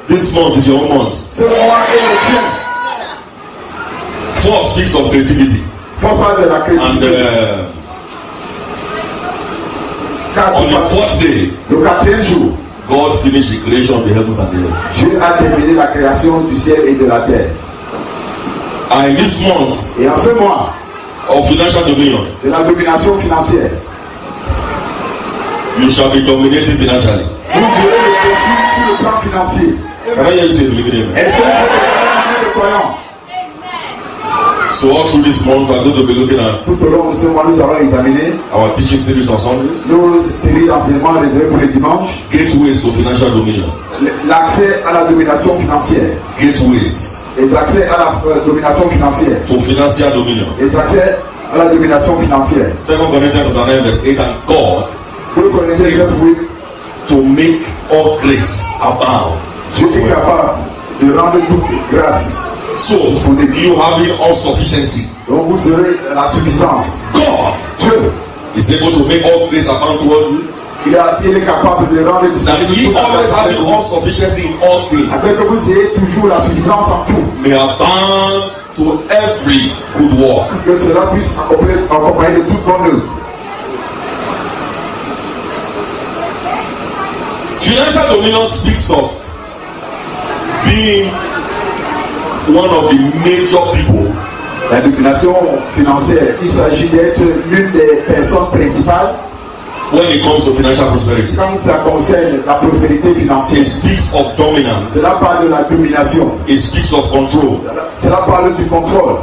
This month is your own month. Ce mois est le tien. 4 speaks of creativity. Parle de la créativité. And on the 4th day, le 4e jour, God finished the creation of the heavens and the earth. Dieu a terminé la création du ciel et de la terre. And in this month, et en ce mois, of financial dominion, de la domination financière, you shall be dominated financially. Vous verrez le poursuivre sur le plan financier. Can I hear you say believe in him? Est-ce que vous croyons? So all through this month, we are going to be looking at tout au long de ce mois, nous allons examiner our teaching series on Sundays. Nos séries d'enseignements réservées pour les dimanches. Gateways to financial dominion. L'accès à la domination financière. Gateways. Les accès à la domination financière. To financial dominion. Les accès à la domination financière. 2 Corinthians chapter 9 verse 8, and God to make all grace abound. Dieu est capable de rendre toute grâce. So you having all sufficiency. Donc vous aurez la suffisance. God, Dieu, is able to make all grace abound toward you. Il est capable de rendre that he always having all sufficiency in all things. Afin que vous ayez toujours la suffisance en tout. May abound to every good work. Que cela puisse accompagner de toute bonne œuvre. Financial dominion speaks of being one of the major people. La domination financière, il s'agit d'être l'une des personnes principales. When it comes to financial prosperity, quand ça concerne la prospérité financière, it speaks of dominance. Cela parle de la domination. It speaks of control. Cela parle du contrôle.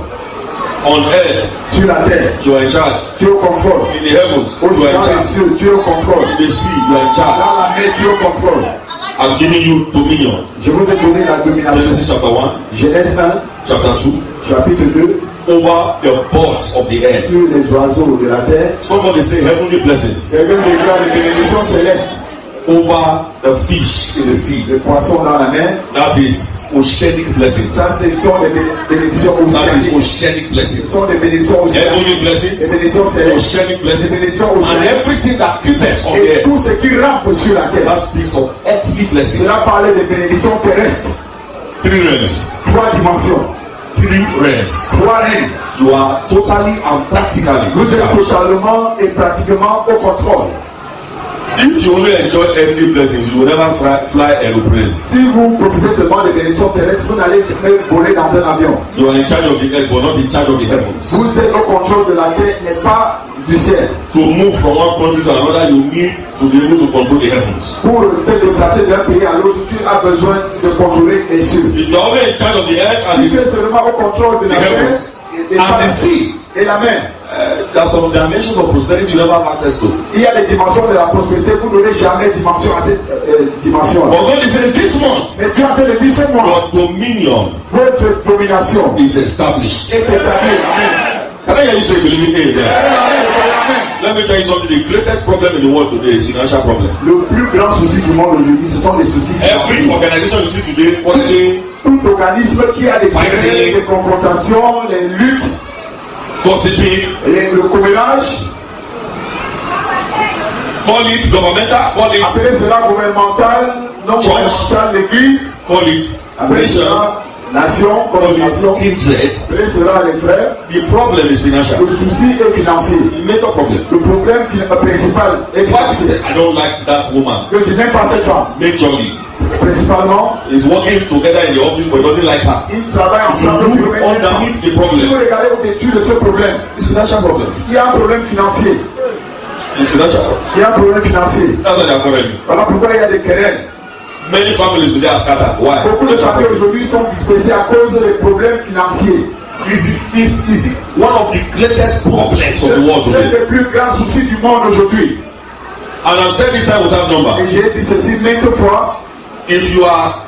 On earth, sur la terre, you are in charge. Tu es au contrôle. In the heavens, you are in charge. Tu es au contrôle. In the sea, you are in charge. Dans la mer, tu es au contrôle. I'm giving you dominion. Je vous ai donné la domination. Genesis chapter 1. Genèse 1. Chapter 2. Chapitre 2. Over the birds of the air. Sur les oiseaux de la terre. Somebody say heavenly blessings. Quelqu'un déclare les bénédictions célestes. Over the fish in the sea. Les poissons dans la mer. That is oceanic blessings. Ça, ce sont des bénédictions océaniques. That is oceanic blessings. Ce sont des bénédictions océaniques. Heavenly blessings. Des bénédictions célestes. Oceanic blessings. Des bénédictions océaniques. And everything that creepeth on the Et earth. tout ce qui rampe sur la terre. That speaks of earthly blessings. Cela parlait des bénédictions terrestres. 3 realms. 3 dimensions. 3 realms. 3 règnes. You are totally and practically. Vous êtes totalement et pratiquement au contrôle. If you only enjoy earthly blessings, you will never fly aeroplane. Si vous profitez seulement des bénédictions terrestres, vous n'allez jamais voler dans un avion. You are in charge of the earth, but not in charge of the heavens. Vous êtes au contrôle de la terre, mais pas du ciel. To move from one country to another, you need to be able to control the heavens. Pour te déplacer d'un pays à l'autre, tu as besoin de contrôler les cieux. If you are only in charge of the earth and Si tu es seulement au contrôle de la terre and the sea, et la mer, there are some dimensions of prosperity you never have access to. Il y a des dimensions de la prospérité, vous n'aurez jamais dimension à cette dimension. But God is saying this month, mais Dieu a fait le 17 mois. your dominion, votre domination is established. est établie. Amen. Can I hear you say believe in there? Let me tell you something. The greatest problem in the world today is financial problem. Le plus grand souci du monde aujourd'hui, ce sont les soucis financiers. Every organization you see today, only tout organisme qui a des querelles, des confrontations, des luttes, gossiping, le commérage, call it governmental, call it appelez cela gouvernemental, non gouvernemental, l'église, call it appelez cela nation, colonisation, appelez cela les frères. The problem is financial. Le souci est financier. The major problem. Le problème principal est financier. I don't like that woman. Que je n'aime pas cette femme. Majorly. Principalement, is working together in the office, but he doesn't like her. Ils travaillent ensemble. Underneath the problem. Si vous regardez au-dessus de ce problème, it's financial problem. Il y a un problème financier. It's financial. Il y a un problème financier. That's what they are calling. Voilà pourquoi il y a des querelles. Many families today are scattered. Why? Beaucoup de familles aujourd'hui sont dispersées à cause des problèmes financiers. This is one of the greatest problems of the world today. C'est le plus grand souci du monde aujourd'hui. And I've said this time without number. Et j'ai dit ceci maintes fois. If you are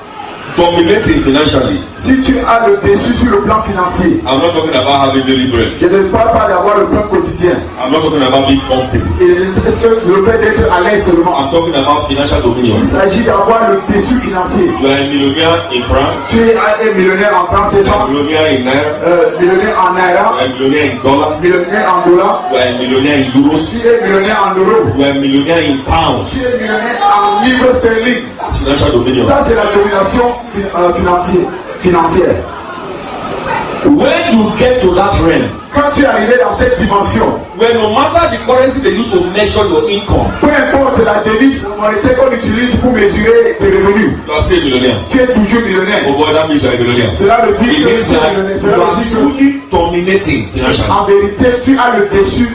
dominating financially, si tu as le dessus sur le plan financier, I'm not talking about having daily bread. je ne parle pas d'avoir le plan quotidien. I'm not talking about being comfortable. Et le fait d'être à l'aise seulement. I'm talking about financial dominion. Il s'agit d'avoir le dessus financier. You are a millionaire in France. Tu es un millionnaire en France, c'est You are pas a millionaire in Naira. millionnaire en Naira, You are a millionaire in dollars. You millionnaire en dollars, are a millionaire in euros. tu es millionnaire en euros, You are a millionaire in tu pounds. es millionnaire en livres sterling. That's financial dominion. Ça, c'est la domination financière. When you get to that realm, Quand tu es arrivé dans cette dimension, when no matter the currency they use to measure your income, peu importe la devise monétaire qu'on utilise pour mesurer tes revenus, you are still a millionaire. tu es toujours millionnaire. Oh boy, that means you are a millionaire. Cela veut dire It que means that you cela are veut dire truly dominating financially. que, en vérité, tu as le dessus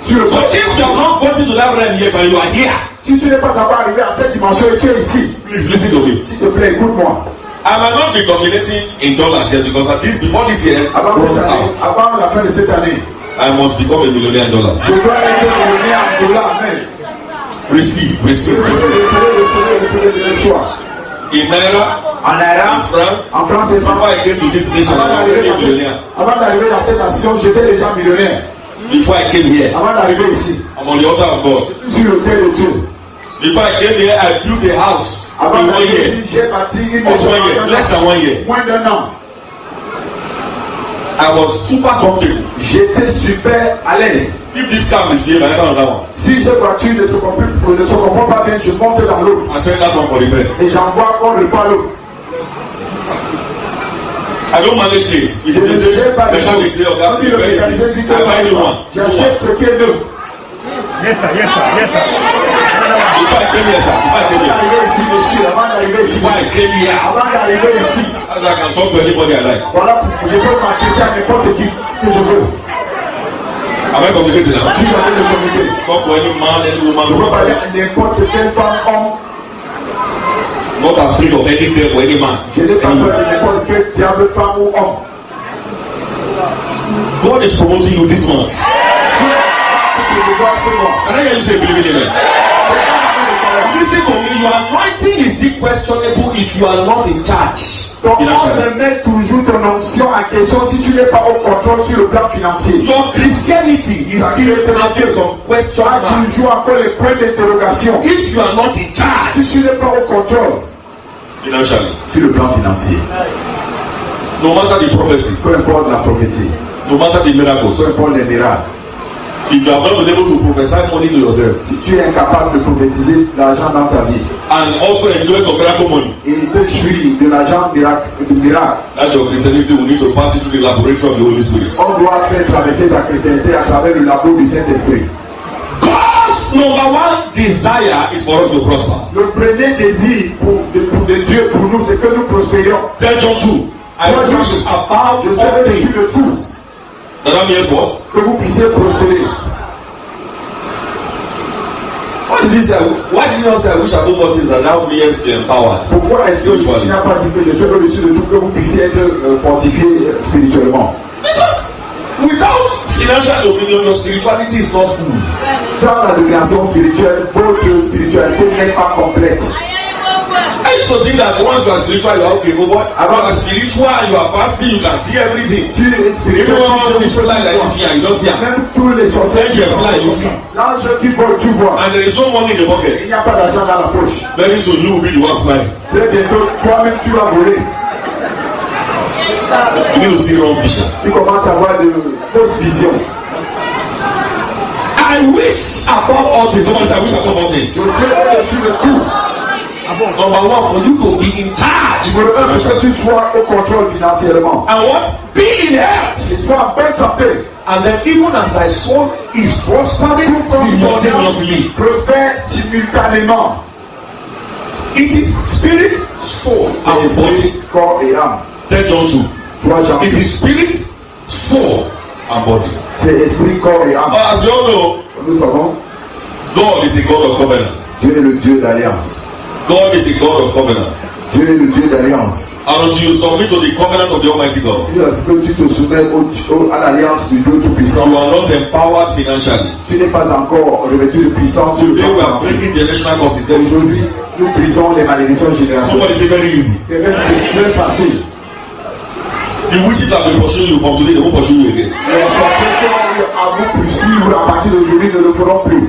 sur le So plan. if you have not gotten to that realm yet and you are here, Si tu n'es pas capable d'arriver à cette dimension et tu es ici, please listen to me. s'il te plaît, écoute-moi. I might not be dominating in dollars yet because at least before this year Avant, runs cette année, out, avant la fin de cette année, I must become a millionaire in dollars. je dois être millionnaire en dollars même. Receive, receive, receive. Le soir. In Naira, En in Naira, franc, en France, c'est before pas. I came to this nation, I was already a millionaire. Avant d'arriver dans cette nation, j'étais déjà millionnaire. Before I came here, Avant d'arriver ici, I'm on the altar of God. sur le terre de Dieu. Before I came here, I built a house Avant in 1 d'arriver year. ici, j'ai bâti une Just maison 1 year, less than 1 year. moins d'un an. I was super comfortable. J'étais super à l'aise. If this car misbehave, I enter another one. Si cette voiture ne se comprend pas bien, je monte dans l'eau I send that one for repair. et j'envoie encore le l'eau. I don't manage this. If Je ne they say, gère pas les mechanic choses. say, okay, Quand le very mécanicien dit easy. I buy new one. j'achète ce qui est neuf. Yes, sir. Yes, sir. Yes, sir. Before I came here, sir. Before I Avant came here. d'arriver ici, monsieur, avant d'arriver ici, Before I came here. avant d'arriver ici, As I can talk to anybody I like. voilà, je peux m'adresser à n'importe qui que je veux. Am I communicating now? Si j'avais le communiquer, Talk to any man, any woman, je peux parler not à n'importe quelle femme, homme. afraid of any devil or any man. Je n'ai pas peur de n'importe quel diable, femme ou homme. God is promoting you this month. Je le vois ce mois. Can I hear you say believe in amen? Listen to me, your anointing is still questionable if you are not in charge. Donc on financially. remet toujours ton onction en question si tu n'es pas au contrôle sur le plan financier. Your Christianity is still having some question Tu as marks. toujours encore les points d'interrogation. If you are not in charge Si tu n'es pas au contrôle financially, sur le plan financier, no matter the prophecy, peu importe la prophétie, no matter the peu miracles, importe les miracles, if you have not been able to prophesy money to yourself si tu es incapable de prophétiser l'argent dans ta vie and also enjoy some miracle money, et de jouir de l'argent de miracle, that your Christianity will need to pass it through the laboratory of the Holy Spirit. on doit faire traverser ta chrétienté à travers le labo du Saint-Esprit. God's number one desire is for us to prosper. Le premier désir de Dieu pour nous, c'est que nous prospérions. Tell John 2, I wish above Je all sais dessus things. le tout, That means what? que vous puissiez prospérer. What did he say? Why did he not say I wish above all things and now means to be empowered? Pourquoi est-ce que tu n'as pas dit que je suis au-dessus de tout, que vous puissiez être fortifié spirituellement? Because without financial dominion, your spirituality is not full. Sans la domination spirituelle, votre spiritualité n'est pas complète. I used to think that once you are spiritual, you are okay. But what? You are spiritual and you are fasting, you can see everything. Tu es Even spirituel. when you feel like here, you don't see them. Même tous les sorciers qui Angels là, you see. l'ange qui vole, tu vois. And there is no money in the Il pocket. n'y a pas d'argent dans la poche. Very soon you will be the one flying. Très bientôt, toi-même, tu vas voler. You need to see wrong vision. Tu commences à avoir de fausses visions. I wish above all things. Somebody say, I wish above all Je things. suis au-dessus de tout. Number one, for you to be in charge. Je veux que tu sois au contrôle financièrement. And what? Be in Et health. sois en bonne santé. And then even as thy soul is prospering simultaneously. Prospère simultanément. It is spirit, soul, and body. Corps et âme. Tell John 2. Toi, Jean. It is spirit, soul, and body. C'est esprit, corps et âme. But as you all know, Nous savons, God is a God of covenant. Dieu est le Dieu d'alliance. God is a God of covenant. Dieu est le Dieu d'alliance. And until you submit to the covenant of the Almighty God, Jusqu'à ce que tu te soumets à l'alliance du Dieu Tout-Puissant. you are not empowered financially. Tu n'es pas encore revêtu de puissance sur le Today we plan are financier. breaking generational curses. Aujourd'hui, nous brisons les malédictions générationnelles. Somebody say very easy. C'est même très facile. The witches that will pursue you from today, they won't pursue you again. Les sorciers qui ont eu à vous poursuivre à partir d'aujourd'hui ne le feront plus.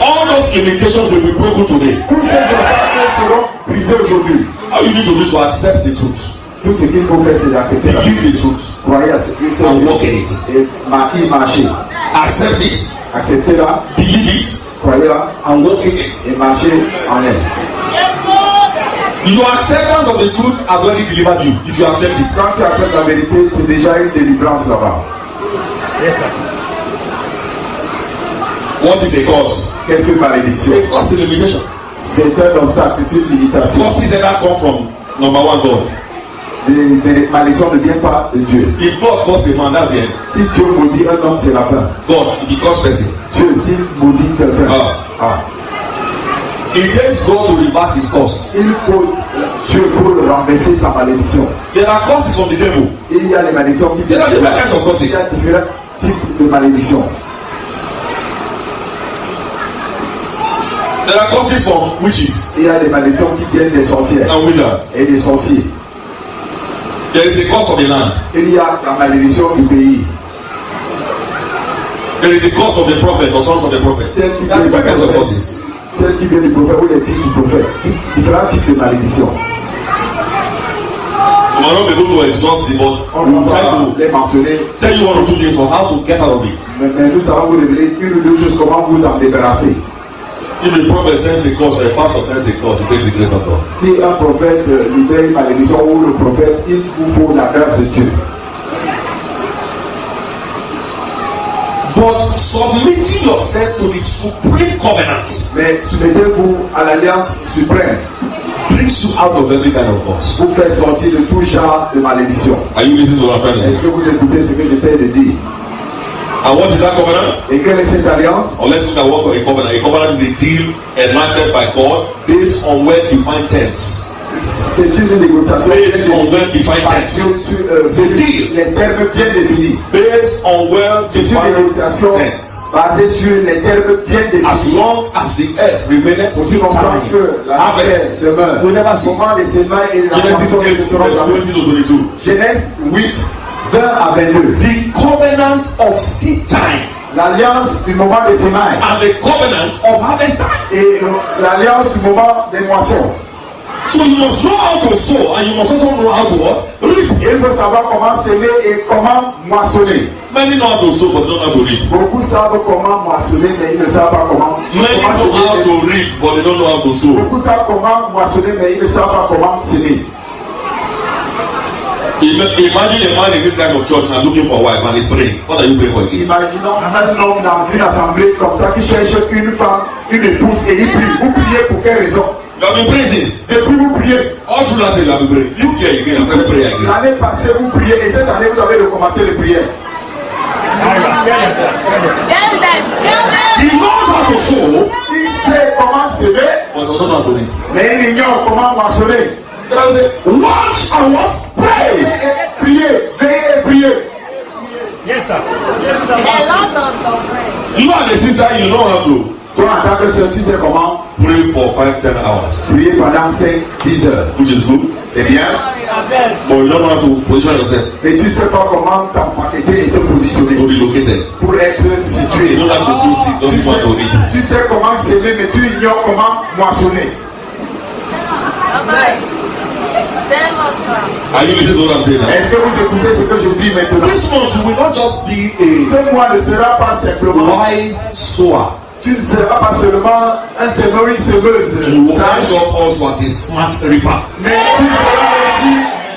All those limitations will be broken today. Tous ces obstacles seront brisés aujourd'hui. All you need to do is to accept the truth. Tout ce qu'il faut faire, c'est d'accepter la Believe the truth. croyez à ce que c'est And walk in it. et y marcher. Accept it. Acceptez-la, Believe it. croyez-la And walk in it. et marchez en elle. Your acceptance of the truth has already delivered you. If you accept it. Quand tu acceptes la vérité, c'est déjà une délivrance là-bas. Yes, sir. What is a cause? Qu'est-ce que malédiction? A cause is a limitation. C'est un obstacle, c'est une limitation. Causes either come from number one God. Les malédictions ne viennent pas de Dieu. If God curses a man, that's the end. Si Dieu maudit un homme, c'est la fin. God, if he curses person, Dieu, s'il maudit quelqu'un, it takes God to reverse his curse. il faut Dieu pour renverser sa malédiction. There are curses from the devil. Et il y a les malédictions qui There are different kinds of Il y a curses. différents types de malédictions. There are curses from witches Il y a des malédictions qui viennent des sorcières and wizards. et des sorciers. There is a curse of the land. Il y a la malédiction du pays. There is a curse of the prophet or sons of the prophet. Celle qui There are vient du different kinds of prophète, curses. celle qui vient du prophète ou les fils du prophète. Différents types de malédictions. We might not be able to exhaust it, but On we will va try pas to les mentionner, tell you one or two things on how to get out of it. mais nous allons vous révéler une ou deux choses comment vous en débarrasser. If the prophet sends a curse or a pastor sends a curse, it takes the grace of God. Si un prophète libère une malédiction ou le prophète, il vous faut la grâce de Dieu. But submitting yourself to the supreme covenant Mais soumettez-vous à l'alliance suprême. brings you out of every kind of curse. Vous fait sortir de tout genre de malédiction. Are you listening to what I'm trying to Est-ce say? que vous écoutez ce que j'essaie de dire? And what is that covenant? Et quelle est cette alliance? Or let's look at what a covenant. A covenant is a deal enacted by God based on well-defined terms. C'est une négociation Based on well-defined terms. c'est les termes bien définis. Based on C'est une well-defined négociation terms. basée sur les termes bien As définis. long as the earth remaineth Aussi longtemps time, que la terre harvest demeure. will never cease. Comment les semailles et la Genesis moisson 8, ne seront verse jamais. 20 to 22. Genèse 8, 20 à 22. The covenant of seed time L'alliance du moment des semailles and the covenant of harvest time. et l'alliance du moment des moissons. So you must know how to sow and you must also know how to what? Reap. Il faut savoir comment semer et comment moissonner. Many know how to sow but they don't know how to reap. Beaucoup savent comment moissonner, mais ils ne savent pas comment Many know how semer. to reap but they don't know how to sow. Beaucoup savent comment moissonner, mais ils ne savent pas comment semer. Imagine a man in this kind of church now looking for a wife and he's praying. What are you praying for again? Imaginons un homme dans une assemblée comme ça qui cherche une femme, une épouse et il prie. Vous priez pour quelle raison? You have been praying since. Depuis vous priez. All through last year you have been praying. This year again, I'm starting to pray again. L'année passée vous priez et cette année vous avez recommencé les prières. He knows how to sow Il sait comment semer, but he doesn't know how to reap. mais il ignore comment moissonner. You know, say, watch and what? Pray. Priez, veillez et priez. Yes, sir. Yes, sir. You are the sister, you know how to Toi en tant que sœur, tu sais comment pray for 5-10 hours, prier pendant 5-10 heures. which is good. C'est bien, But you don't know how to position yourself mais tu ne sais pas comment t'empaqueter et te to positionner be located. pour être You situé. don't have to sow seed, doesn't want to reap. Tu sais comment semer, mais tu ignores comment moissonner. Are you listening to what I'm saying now? Est-ce que vous écoutez ce que je dis maintenant? This month you will not just be Ce mois ne sera pas simplement, a wise sower. tu ne seras pas seulement un semeur, une semeuse You will sage, rise up also as a smart reaper. mais tu seras aussi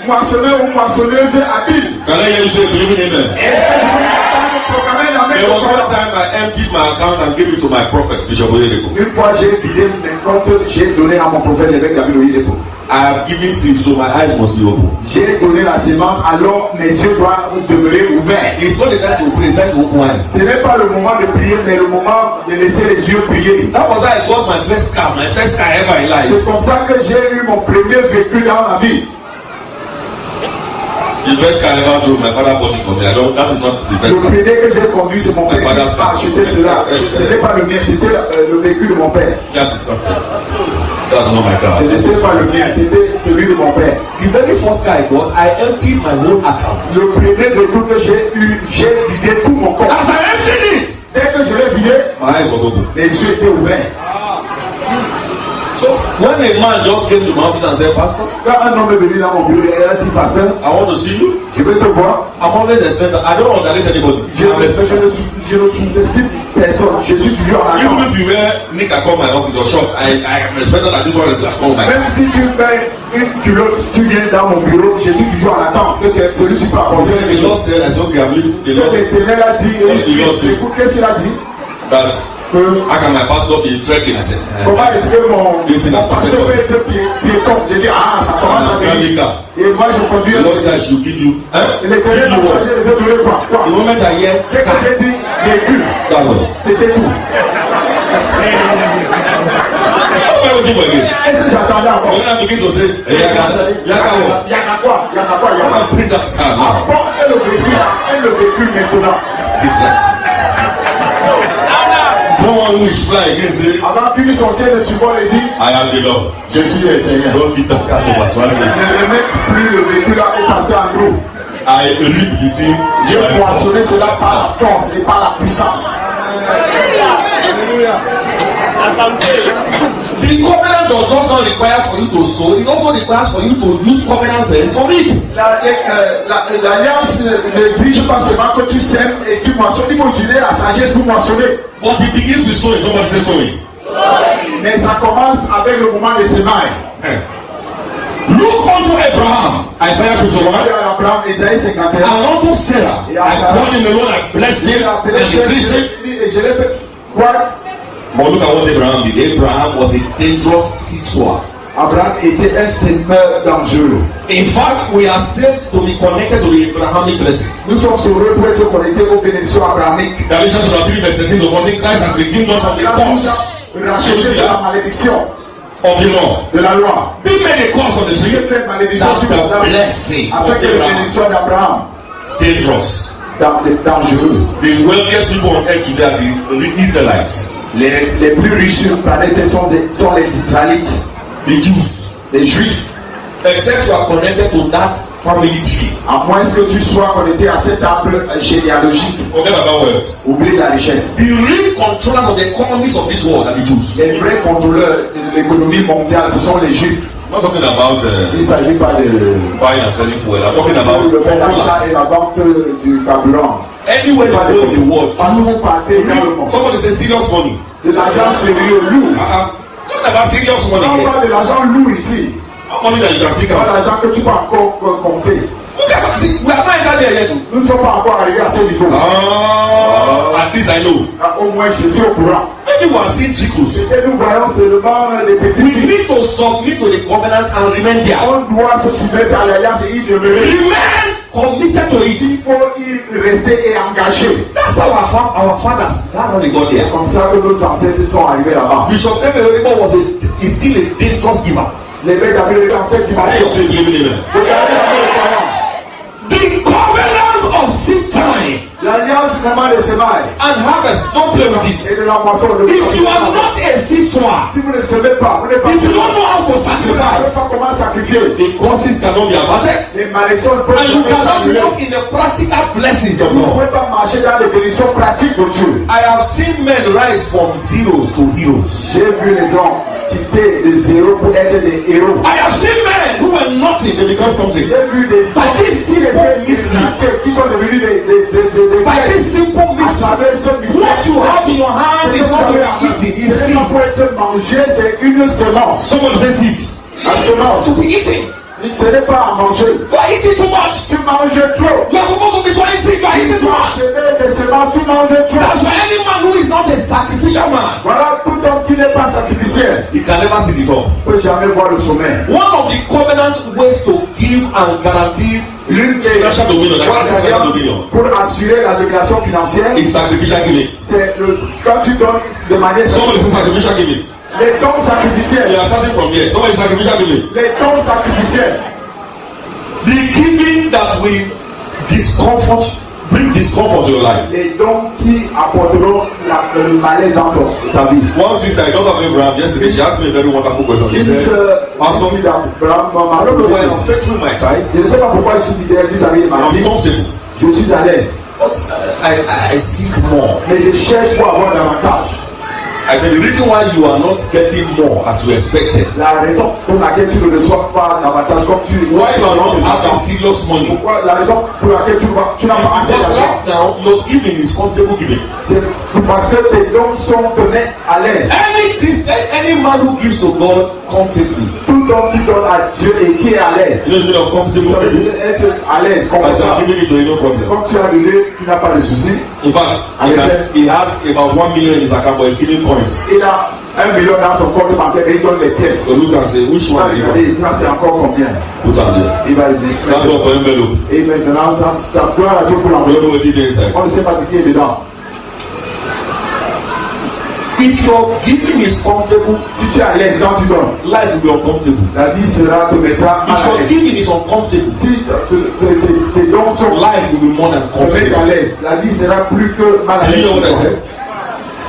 moissonneur ou moissonneuse habile. Can I hear you say believing amen? Est-ce que je peux t'entendre proclamer la There was même one chose? time I emptied my account and gave it to my prophet, Bishop Oyedeko. Une fois j'ai vidé mes comptes, j'ai donné à mon prophète l'évêque David Oyedepo. I have given seed, so my eyes must be open. J'ai donné la sémence, alors mes yeux doivent demeurer ouverts. It's not the time to present open eyes. Ce n'est pas le moment de prier, mais le moment de laisser les yeux prier. That was how I got my first car ever in life. C'est comme ça que j'ai eu mon premier vécu dans la vie. The first car I ever drove, my father bought it for me. That is not the Le first car. premier que j'ai conduit, c'est mon père. My father's car. Acheté cela. Ce n'était pas le mien, c'était le véhicule de mon père. Yeah, it's not. That's not my car. Ce n'était pas le mien, c'était celui de mon père. The very first car I got, I emptied my whole account. Le premier véhicule que j'ai eu, j'ai vidé tout mon compte. As I emptied it, Dès que je l'ai vidé, my eyes was open. les yeux étaient ouverts. So when a man just came to my office and said, Pastor, Quand un homme est venu dans mon bureau, il a dit, pasteur, I want to see you. je veux te voir. I'm always expecting. I don't understand anybody. Je I'm ne expecting. sous-estime personne. Je suis toujours en Even attente. if you wear Nick come my office or short, I am expecting that this one is come my. Même si tu mets une culotte, tu viens dans mon bureau, je suis toujours en attente. Que celui-ci soit He said, pensé. the Lord said, I said, okay, I'm listening. The Lord said L'Éternel a dit, écoute, qu'est-ce qu'il a dit? that how can my pastor be trekking? I said, Comment est-ce que mon Listen, pasteur peut être piéton? J'ai dit, ça commence à venir. Et moi, je conduis. the Lord said I should give you. Give L'Éternel a you what? changé de donner quoi? The moment I hear, Dès que j'ai dit véhicule, that's all. c'était tout. What am I waiting for again? Est-ce que j'attendais encore? When I begin to say, hey, Yaga what? Yaka quoi? Yaka quoi? Yaka. Come and bring that car now. Bon, et le véhicule maintenant. This night. Someone wish fly again say, Avant qu'une sorcière de support ait dit, I am the Lord. je suis l'Éternel. Don't give that car to Pastor. Ne remets plus le véhicule au pasteur Andrew. I reap the thing. J'ai poissonné cela par la force et par la puissance. The covenant does just not require for you to sow, it also requires for you to use covenant sense for it. L'alliance n'exige pas seulement que tu sèmes et tu moissonnes, il faut utiliser la sagesse pour moissonner. But it begins with sowing. Somebody say sowing. Mais ça commence avec le moment de semailles. Look unto Abraham, Isaiah 51, Abraham, Isaïe 51. and unto Sarah. I called him alone, I blessed him, and increased him. Et je l'ai fait. Quoi? But look at what Abraham did. Abraham was a dangerous seed sower. Abraham était un semeur dangereux. In fact, we are saved to be connected to the Abrahamic blessing. Nous sommes sauvés pour être connectés aux bénédictions abrahamiques. Galatians 3 verse 13, the one thing Christ has redeemed us from the curse Racheter de la malédiction of the law. de la loi. Be made a curse of the tree. Fait malédiction That's sur the Abraham. blessing of Afin que la Abraham. bénédiction d'Abraham, Dangerous. dangereux. The wealthiest people on earth today are the Israelites, Les plus riches sur la planète sont les Israélites, the Jews. les Juifs. Except you are connected to that family tree. À moins que tu sois connecté à cet arbre généalogique. Forget about wealth. Oublie la richesse. The real controllers of the economies of this world are the Jews. Les vrais contrôleurs de l'économie mondiale, ce sont les Juifs. I'm not talking about Il ne s'agit pas de buying and selling fuel. I'm talking about le fait d'achat et controllers. la vente du carburant. Anywhere you go in the world, Partout où partez dans le monde. somebody say serious money. De l'argent sérieux lourd. Talking about serious money On here. parle de l'argent lourd ici. Not money that you can stick Pas out. l'argent que tu peux encore compter. Look at see, we are not entirely there yet. Nous ne sommes pas encore arrivés à ce niveau. At least I know. Au moins, je suis au courant. Maybe we are seeing trickles. Et nous voyons seulement des We petits. need to submit to the covenant and remain there. On doit se soumettre à l'alliance et y demeurer. Remain committed to it. Il faut y rester et engagé. That's how our fathers, that's how they got there. Comme ça que nos ancêtres sont arrivés là-bas. Bishop Emery was is still a dangerous giver. L'évêque avait dans cette dimension. So believe in him. Regardez la croyance. The covenant of seed time L'alliance du moment des semailles and harvest, don't play with et it. de la moisson de If you are not a seed sower, si vous ne savez pas, vous n'êtes pas if you don't know how to vous ne savez sacrifice, pas comment sacrifier. the causes cannot be averted, Les malédictions ne peuvent and you cannot pas walk in the practical blessings of Vous ne God. pouvez pas marcher dans les bénédictions pratiques de Dieu. I have seen men rise from zeros to heroes. J'ai vu les hommes quitter de zéro pour être des héros. I have seen men who were nothing, they become something. J'ai vu des By this simple mystery, qui sont devenus des by this simple à mystery, travers ce mystère. what you have in your hand is not to be eaten, it's Ce seed. n'est pas pour être mangé, c'est une semence. Someone say seed. La semence. To be eaten. Ce n'est pas à manger. You are eating too much. Tu manges trop. You are supposed to be sowing seed, you are eating too much. Tu des semences, tu manges trop. That's why any man who is not a sacrificial man, Voilà tout homme qui n'est pas sacrificiel. he can never see the top. Ne peut jamais voir le sommet. One of the covenant ways to give and guarantee L'une des financial dominion, the financial dominion, pour assurer la domination financière, is sacrificial giving. c'est quand tu donnes de manière Somebody say sacrificial giving. les dons You sacrificiels. are starting from here. Somebody sacrificial giving. Les dons sacrificiels. The giving that will bring discomfort to your life. Les dons qui apporteront le malaise dans ta vie. One sister, I don't have Abraham yesterday, she asked me a very wonderful question. She said, Pastor, I don't know why I'm faithful in my tithe. Je ne sais pas pourquoi je suis fidèle vis-à-vis de ma I'm vie. comfortable. Je suis à l'aise. But I seek more. Mais je cherche pour avoir davantage. I said, the reason why you are not getting more as you expected, La raison pour laquelle tu ne reçois pas davantage comme tu why you are not having serious money, pourquoi la raison pour laquelle tu n'as pas assez because d'argent, right now your giving is comfortable giving. c'est parce que tes dons sont tenus à l'aise. Any Christian, any man who gives to God comfortably, Tout don qui donne à Dieu et qui est à l'aise. you know the meaning of comfortable Ça veut giving? dire être à l'aise. Comme As you ça. are giving it to you, no problem. Comme tu as donné, tu n'as pas de soucis. In fact, he has about 1 million in his account, but he's giving coins. Il a 1 million dans son compte bancaire et il donne les pièces. So look and say, which Ça, one is c'est it? encore combien? Put on there. Il va le That's dire. all for envelope. Et maintenant, ça doit à Dieu pour We l'envoyer. don't know what it is inside. On ne sait pas ce qui est dedans. If your giving is comfortable, Si tu es à l'aise quand tu donnes, life will be uncomfortable. la vie sera te mettra If mal à your l'aise. giving is uncomfortable, Si tes dons sont life will be more than te mettent à comfortable. l'aise, la vie sera plus que mal à Do you know what I l'aise. said?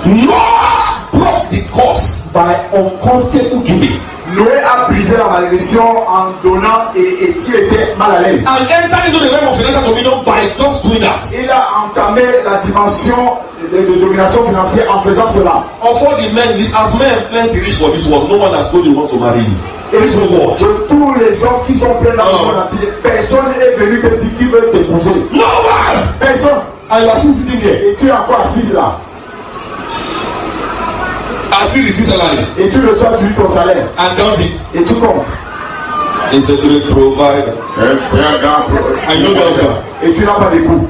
Noah broke the curse by uncomfortable giving Noé a brisé la malédiction en donnant et qui était mal à l'aise. and entered into the realm of financial dominion by just doing that. Il a entamé la dimension de domination financière en faisant cela. Of all the men, as men plenty rich for this world, no one has told you wants to marry you. Et This is what. de tous les hommes qui sont pleins dans le monde entier, personne n'est venu te dire qui veut t'épouser. No one! Personne. And you are still sitting there. Et tu es encore assise là. I still receive salary Et tu reçois ton salaire. and count it. Et tu comptes. It's a great provider. I know that, sir. Et tu n'as pas d'époux.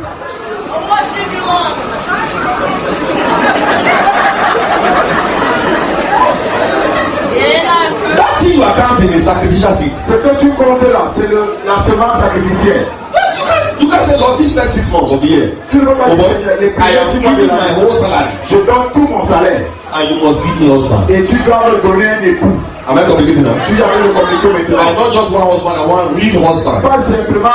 That thing you are counting is sacrificial seed. Ce que tu comptes là, c'est la semence sacrificielle. You can say, Lord, this first 6 months of the year, Tu ne peux pas oh boy, dire les I premiers am 6 mois de giving my l'année. whole salary Je donne tout mon salaire. and you must give me husband. Et tu dois me donner un époux. Am I communicating now? Tu dois me communiquer And maintenant. not just one husband, I want real husband. Pas simplement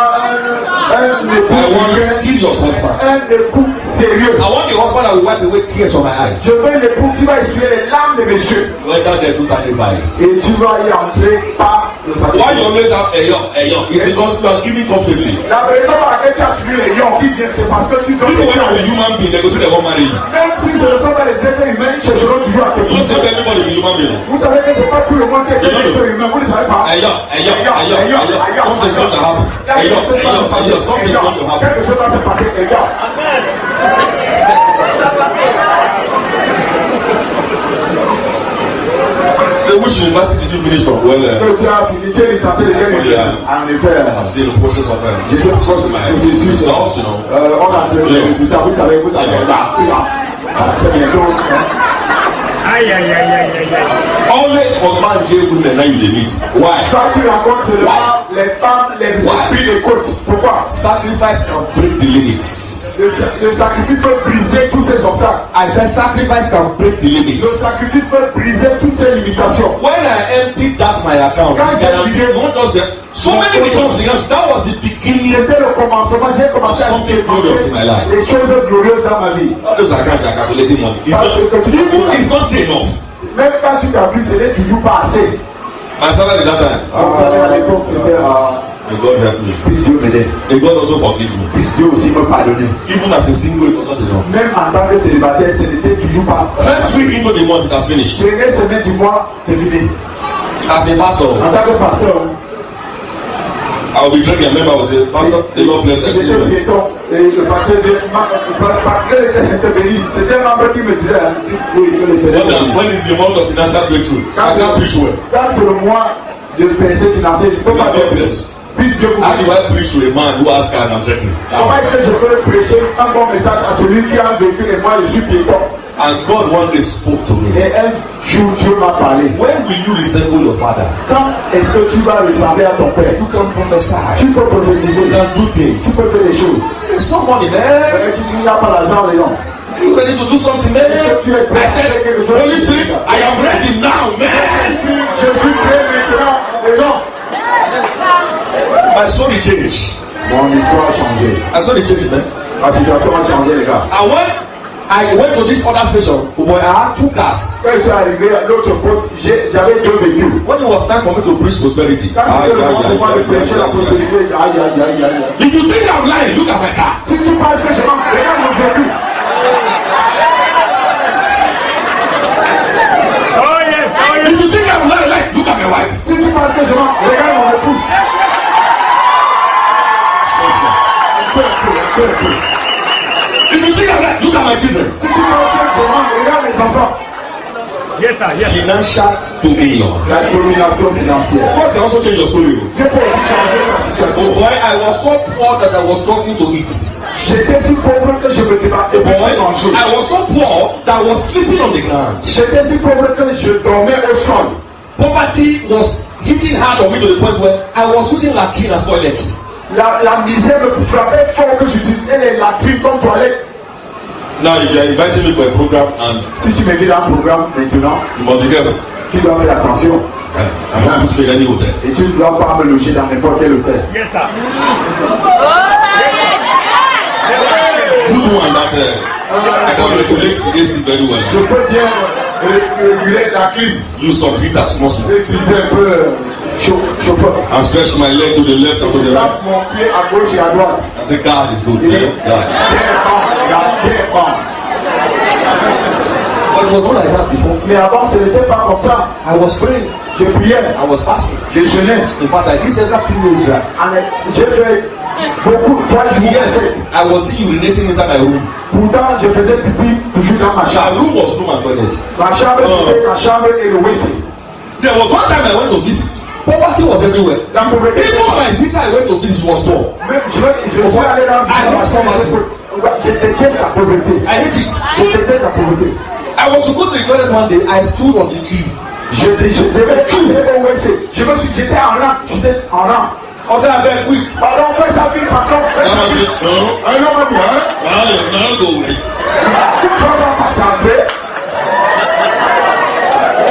un époux. I want serious husband. Un époux sérieux. I want the husband that will wipe away tears from my eyes. Je veux un époux qui va essuyer les larmes de mes yeux. You enter there to sacrifice. Et tu vas y entrer par le Why you sacrifice. always have a young? It's because you are giving comfortably. La raison pour laquelle tu as tué les lions qui viennent, c'est parce que tu donnes People les when I'm a lions. human being, they go say they won't marry you. Même si ce ne sont pas les êtres humains, ils chercheront toujours à te You don't say pousser. everybody be human being. Vous savez que c'est pas tout le monde qui est des êtres humains, vous ne savez pas. Something's going to happen. Something's going to happen. Quelque chose va se passer, les gars. Say, which university did you finish from? Well, Que tu as fini, tu es licencié de quelle université? En effet, I've seen the process of j'ai fait my results, you know. on a fait les résultats, vous savez, vous avez appris là. C'est bientôt. Aïe, aïe, aïe, aïe, aïe, aïe. Only for man gave women now you dey meet. Why? Quand tu rencontres seulement les femmes, les esprits de coach. Pourquoi? Sacrifice can break the limits. Le sacrifice peut briser tous ces obstacles. I said sacrifice can break the limits. Le sacrifice peut briser toutes ces limitations. When I emptied that my account, Quand j'ai vidé not just the, so many returns to the house. That was the beginning. C'était le commencement. J'ai commencé à Something glorious in my life. des choses glorieuses dans ma vie. All those accounts are calculating money. Even it's not enough. Même quand tu t'abuses, ce n'est toujours pas assez. My salary that time. Vous savez, à l'époque, c'était May God help me. puisse Dieu m'aider, May God also forgive me. puisse Dieu aussi me pardonner. Even as a single, it was not enough. Même en tant que célibataire, ce n'était toujours pas assez. First week into the month, it has finished. Première semaine du mois, c'est fini. As a pastor, En tant que pasteur, I will be drinking. Remember, I will say, Pastor, the Lord bless us. j'étais piéton et le pasteur disait, le pasteur était béni. C'était un membre qui me disait, oui, que l'Éternel. When is the month of financial breakthrough? I can't preach well. Quand c'est le mois de percée financière, il ne faut pas God dire bless. puisse Dieu vous How do bénir. I preach to a man who has car and I'm drinking? Comment est-ce que je peux prêcher un bon message à celui qui a vécu et moi je suis piéton? And God one day spoke to me. Et un jour Dieu m'a parlé. When will you resemble your father? Quand est-ce que tu vas ressembler à ton père? You can prophesy. Tu peux prophétiser. You can do Tu things. peux faire des choses. It's not money, man. Il n'y a pas l'argent, les gens. You ready to do something, man? I said, Holy Spirit, I am ready now, man. Je suis prêt maintenant, les gens. My I saw the change. Mon histoire a changé. I saw the change, man. Ma situation a changé, les gars. And when I went to this other station, boy, I had 2 cars. Quand je suis arrivé à l'autre poste, j'avais 2 véhicules. When it was time for me to preach prosperity, Quand c'était le moment pour moi de prêcher la prospérité, aïe, aïe, aïe, aïe. if you think I'm lying, look at my car. Si tu penses que je vais regarde mon véhicule. Oh yes, oh yes. If you think I'm lying, like, look at my wife. Si tu penses que je vais regarde mon épouse. If you think I'm lying, look at my children. Si tu penses que je vais regarde mes enfants. Yes, sir, yes. Financial dominion. La domination financière. God can also change your story. Dieu peut aussi changer ma So situation. boy, I was so poor that I was struggling to eat. J'étais si pauvre que je me débattais pour Boy, manger. I was so poor that I was sleeping on the ground. J'étais si pauvre que je dormais au sol. Poverty was hitting hard on me to the point where I was using latrine as toilet. La misère me frappait fort que j'utilisais les latrines comme toilette. Now, if you are inviting me for a program and Si tu m'invites dans un programme maintenant, you must be careful, tu dois faire attention. I'm not going to pay any hotel. Et tu ne dois pas me loger dans n'importe quel hôtel. Yes, sir. You know and that I can regulate the AC very well. Je peux bien réguler la clim, Use some heater small. utiliser un peu chauffeur. And stretch my leg to the left and to the right. Tape mon pied à gauche et à droite. I say, God is good. Et Yeah, God. But it was not like that before. Mais avant, ce n'était pas comme ça. I was praying. Je priais, I was fasting. je jeûnais. In fact, I did several periods dry. J'ai fait beaucoup, 3 jours. Yes, I was still urinating inside my room. Pourtant, je faisais pipi toujours dans ma My chambre. room was no my toilet. Ma chambre, c'était la chambre et le WC. There was one time I went to visit. Poverty was everywhere. La pauvreté. Even my sister I went to visit was poor. Même je suis allé dans je déteste la pauvreté. I hate it. Je déteste la pauvreté. I was to go to the toilet one day. I stood on the queue. Je devais aller au WC. J'étais en rang. Okay, I beg, quick. Pardon, fais ta vie, patron. Now I say, no. Un homme à toi, hein? Now go away. Tu vas passer après.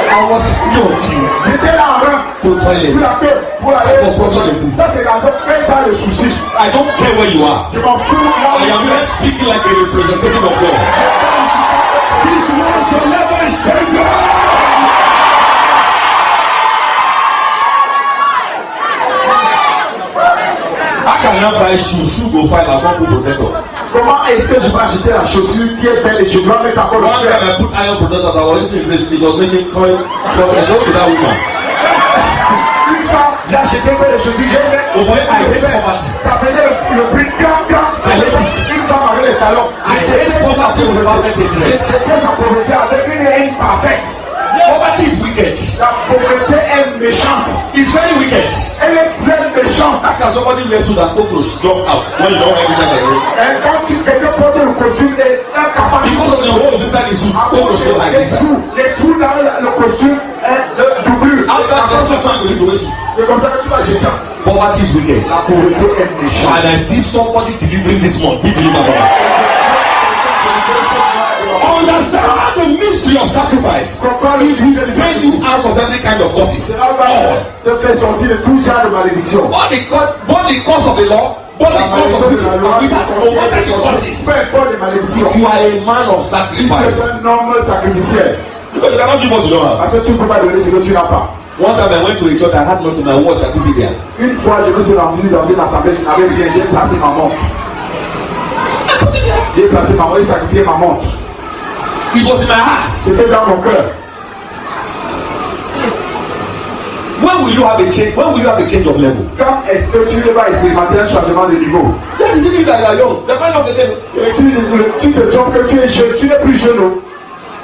I was still on queue J'étais là en rang. to toilet. Pour la paix, pour aller. What problem is this? Ça, c'est la fais ça le souci. I don't care where you are. Je m'en fous. I am not speaking like a representative of God. This world shall never change. How can I buy shoes? Shoe go fine like one good protector. Comment est-ce que je vais acheter la chaussure qui est belle et je dois mettre encore le One fer? time I put iron protectors. I was in place. It was making coin. But I don't be that woman. Une fois, j'ai acheté les chaussures, j'ai mis Oh boy, I hate ça poverty. faisait le prix quand I hate it. une femme avec les talons. I hate poverty with perfect hatred. J'étais sa pauvreté avec une haine parfaite. Poverty is wicked. La pauvreté est méchante. It's very wicked. Elle est très méchante. How can somebody wear suit and cockroach jump out when you don't have everything again? Et quand tu quelqu'un porte le costume et un cafard Because of the holes inside the suit, cockroach don't like this. les trous dans le costume est doublure. After that, just man go to wear suit. C'est comme ça que tu vas jeter. Poverty is wicked. La pauvreté est méchante. And I see somebody delivering this month. Be delivered. Understand the mystery of sacrifice. It will bring you out of every kind of causes. All Te fait sortir de tout genre de malédiction. both the cause of the law, both the cause of riches, and without no matter the causes. Peu importe les malédictions. If you are a man of Si tu sacrifice, es un homme sacrificiel, because you cannot give what you don't have. parce que tu ne peux pas donner ce que tu n'as pas. One time I went to a church, I had nothing, my watch, I put it there. Une fois, je me suis rendu dans une assemblée, je n'avais rien, j'ai placé ma montre. I put it there. J'ai placé ma montre, j'ai sacrifié ma montre. It was in my heart. C'était dans mon cœur. When will you have a change? When will you have a change of level? Quand est-ce que tu vas expérimenter un changement de niveau? That is if that you are young. The man of the day. Et tu te trompes que tu es jeune, tu n'es plus jeune.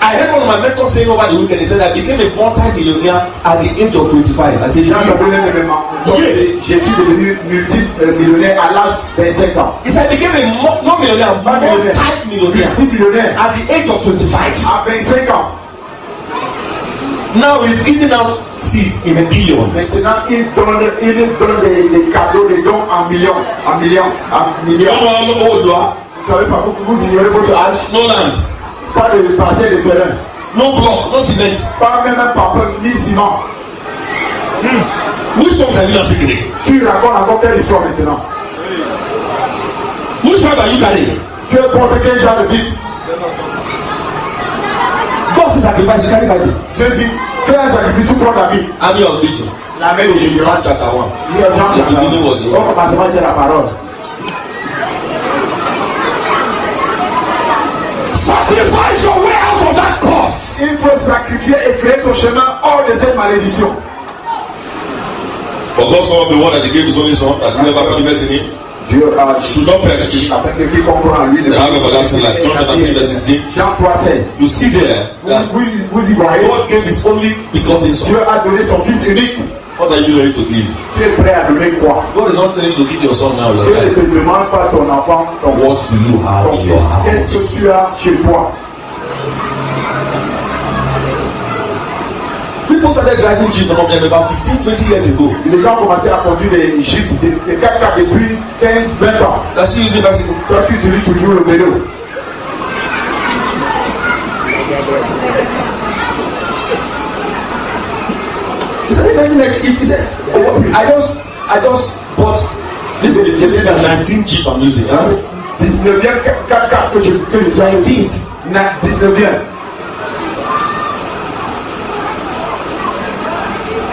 I heard one of my mentors saying over the weekend, he said, I became a multi-millionaire at the age of 25. I said, J'ai entendu l'événement. Je suis devenu multi-millionnaire à l'âge de 25 ans. he said, I became a non-millionaire, multi-millionaire Multi-millionnaire at the age of 25. à 25 ans. Now he's giving out seeds in billions. Maintenant, il donne des cadeaux, des dons en millions, en millions, en You millions. know how old you are? Vous savez pas, vous ignorez votre âge. No land, Pas de parcelle de terrain. no block, no cement. Pas même un papier, ni ciment. Which of telling us again? Tu racontes encore quelle histoire maintenant? Which one are you carrying? Tu es contre quel genre de Bible? God says sacrifice, you carry Bible. Je dis, fais un sacrifice, tu prends la Bible. Army of Legion. La main de Jésus. John chapter 1. Il y a Jean The chapitre beginning was the 1. word. Au commencement était la parole. Sacrifice your way out of that curse. Il faut sacrifier et créer ton chemin hors de cette malédiction. For God so loved the world that He gave His only Son, that whoever believes in Him Dieu a should not perish, afin que qui comprend en lui but have everlasting life. John chapter 3 verse 16. Jean 3,16. You see there that Vous y voyez, God gave His only begotten Son. Dieu a donné son Fils unique. What are you ready to give? Tu es prêt à donner quoi? God is not telling you to give your son now. Your Dieu ne child. te demande pas ton enfant, ton What do you have in your fils. Qu'est-ce house? que tu as chez toi? People started driving jeeps about 15-20 years ago. Les gens ont commencé à conduire des jeeps, des 4x4 depuis 15-20 ans. That's you using bicycle. Toi, tu utilises toujours le vélo. He started driving like he said, oh, I just bought this is the 19th jeep I'm using. I said, 19e 4x4 que je 19th. 19e.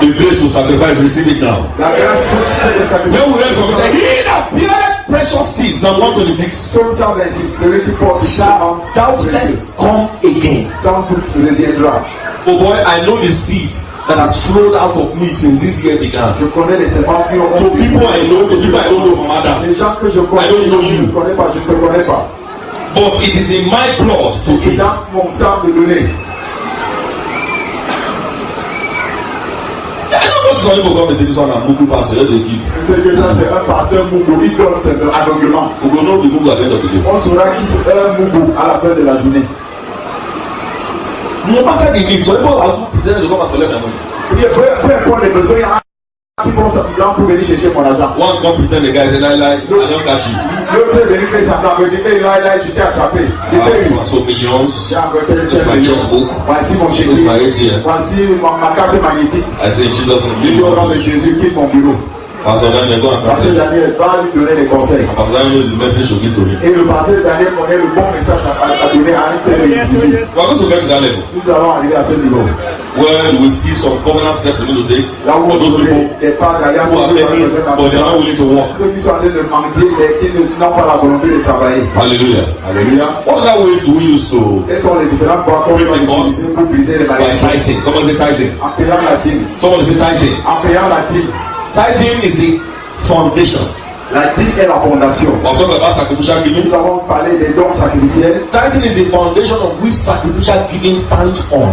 The grace to sacrifice, receive it now. La grâce pour le sacrifice. When we read from it, said, he that beareth precious things, Psalm 126, Psaume 126, celui qui porte shall doubtless come again. sans doute reviendra. Oh boy, I know the seed that has flowed out of me since this year began. Je connais les semences qui ont To people I know, to people I don't know from Adam. les gens que je connais, I don't know je you. ne connais pas, je ne te connais pas. But it is in my blood to Et give. dans mon sang de donner. I don't know some people come and say this one and Mugu pastor, let them give. C'est que ça, c'est un pasteur Mougou, il donne c'est de l'aveuglement. We will know the Mugu at the end of the day. On saura qui c'est un Mougou à la fin de la journée. No matter the need, some people are pretending to come and collect my money. Peu importe les besoins, il y en a qui font semblant pour venir chercher mon argent. One come pretend the guy say, I don't catch you. L'autre est venu faire semblant, me dit, hey, là, je t'ai attrapé. I Je t'ai have eu. so millions. J'ai envoyé It's my checkbook. Voici mon It's chéquier. my ATM. Voici ma carte magnétique. I say in Jesus' name, Je give dis me au nom de this. Jésus, quitte mon bureau. Pastor Daniel, go and Parce que present. Daniel va lui donner des conseils. Pastor Daniel knows the message to give to him. Et le pasteur Daniel connaît le bon message à donner à un tel individu. We are going to get to that level Nous allons arriver à ce niveau. where you will see some covenant steps you need to take Là où for on those donne people des pas d'alliance, who are begging, but they are not willing to work. ceux qui sont en train de mentir, mais qui n'ont pas la volonté de travailler. Hallelujah. Alléluia. What other ways do we use to Quelles sont les différentes voies qu'on peut utiliser pour briser les by malédictions? tithing? Someone say tithing. En payant la dîme. Someone say tithing. En payant la dîme. Tithing is the foundation. La dîme est la fondation. I'm talking about sacrificial giving. Nous avons parlé des dons sacrificiels. Tithing is the foundation on which sacrificial giving stands on.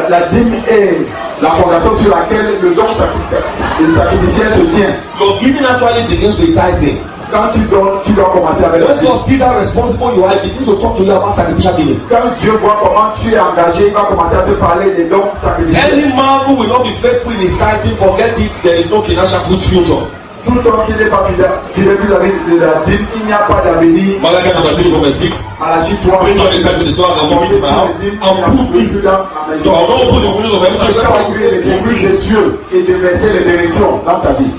La dîme est la fondation sur laquelle le don sacrificiel se tient. Your giving actually begins with tithing. Quand tu donnes, tu dois commencer avec la When dîme. you see that responsible you are, it begins to talk to you about sacrificial giving. Quand Dieu voit comment tu es engagé, il va commencer à te parler des dons sacrificiels. Any man who will not be faithful in his tithing, forget it, there is no financial good future. Tout homme qui n'est pas fidèle vis-à-vis de la dîme, il n'y a pas d'avenir. Malachi chapter 3 verse 6. Malachie 3. Bring your tithe to the store and give it to my house. And put me. So I will not open the windows of heaven and shower you with blessings. des cieux et de verser les bénédictions dans ta vie.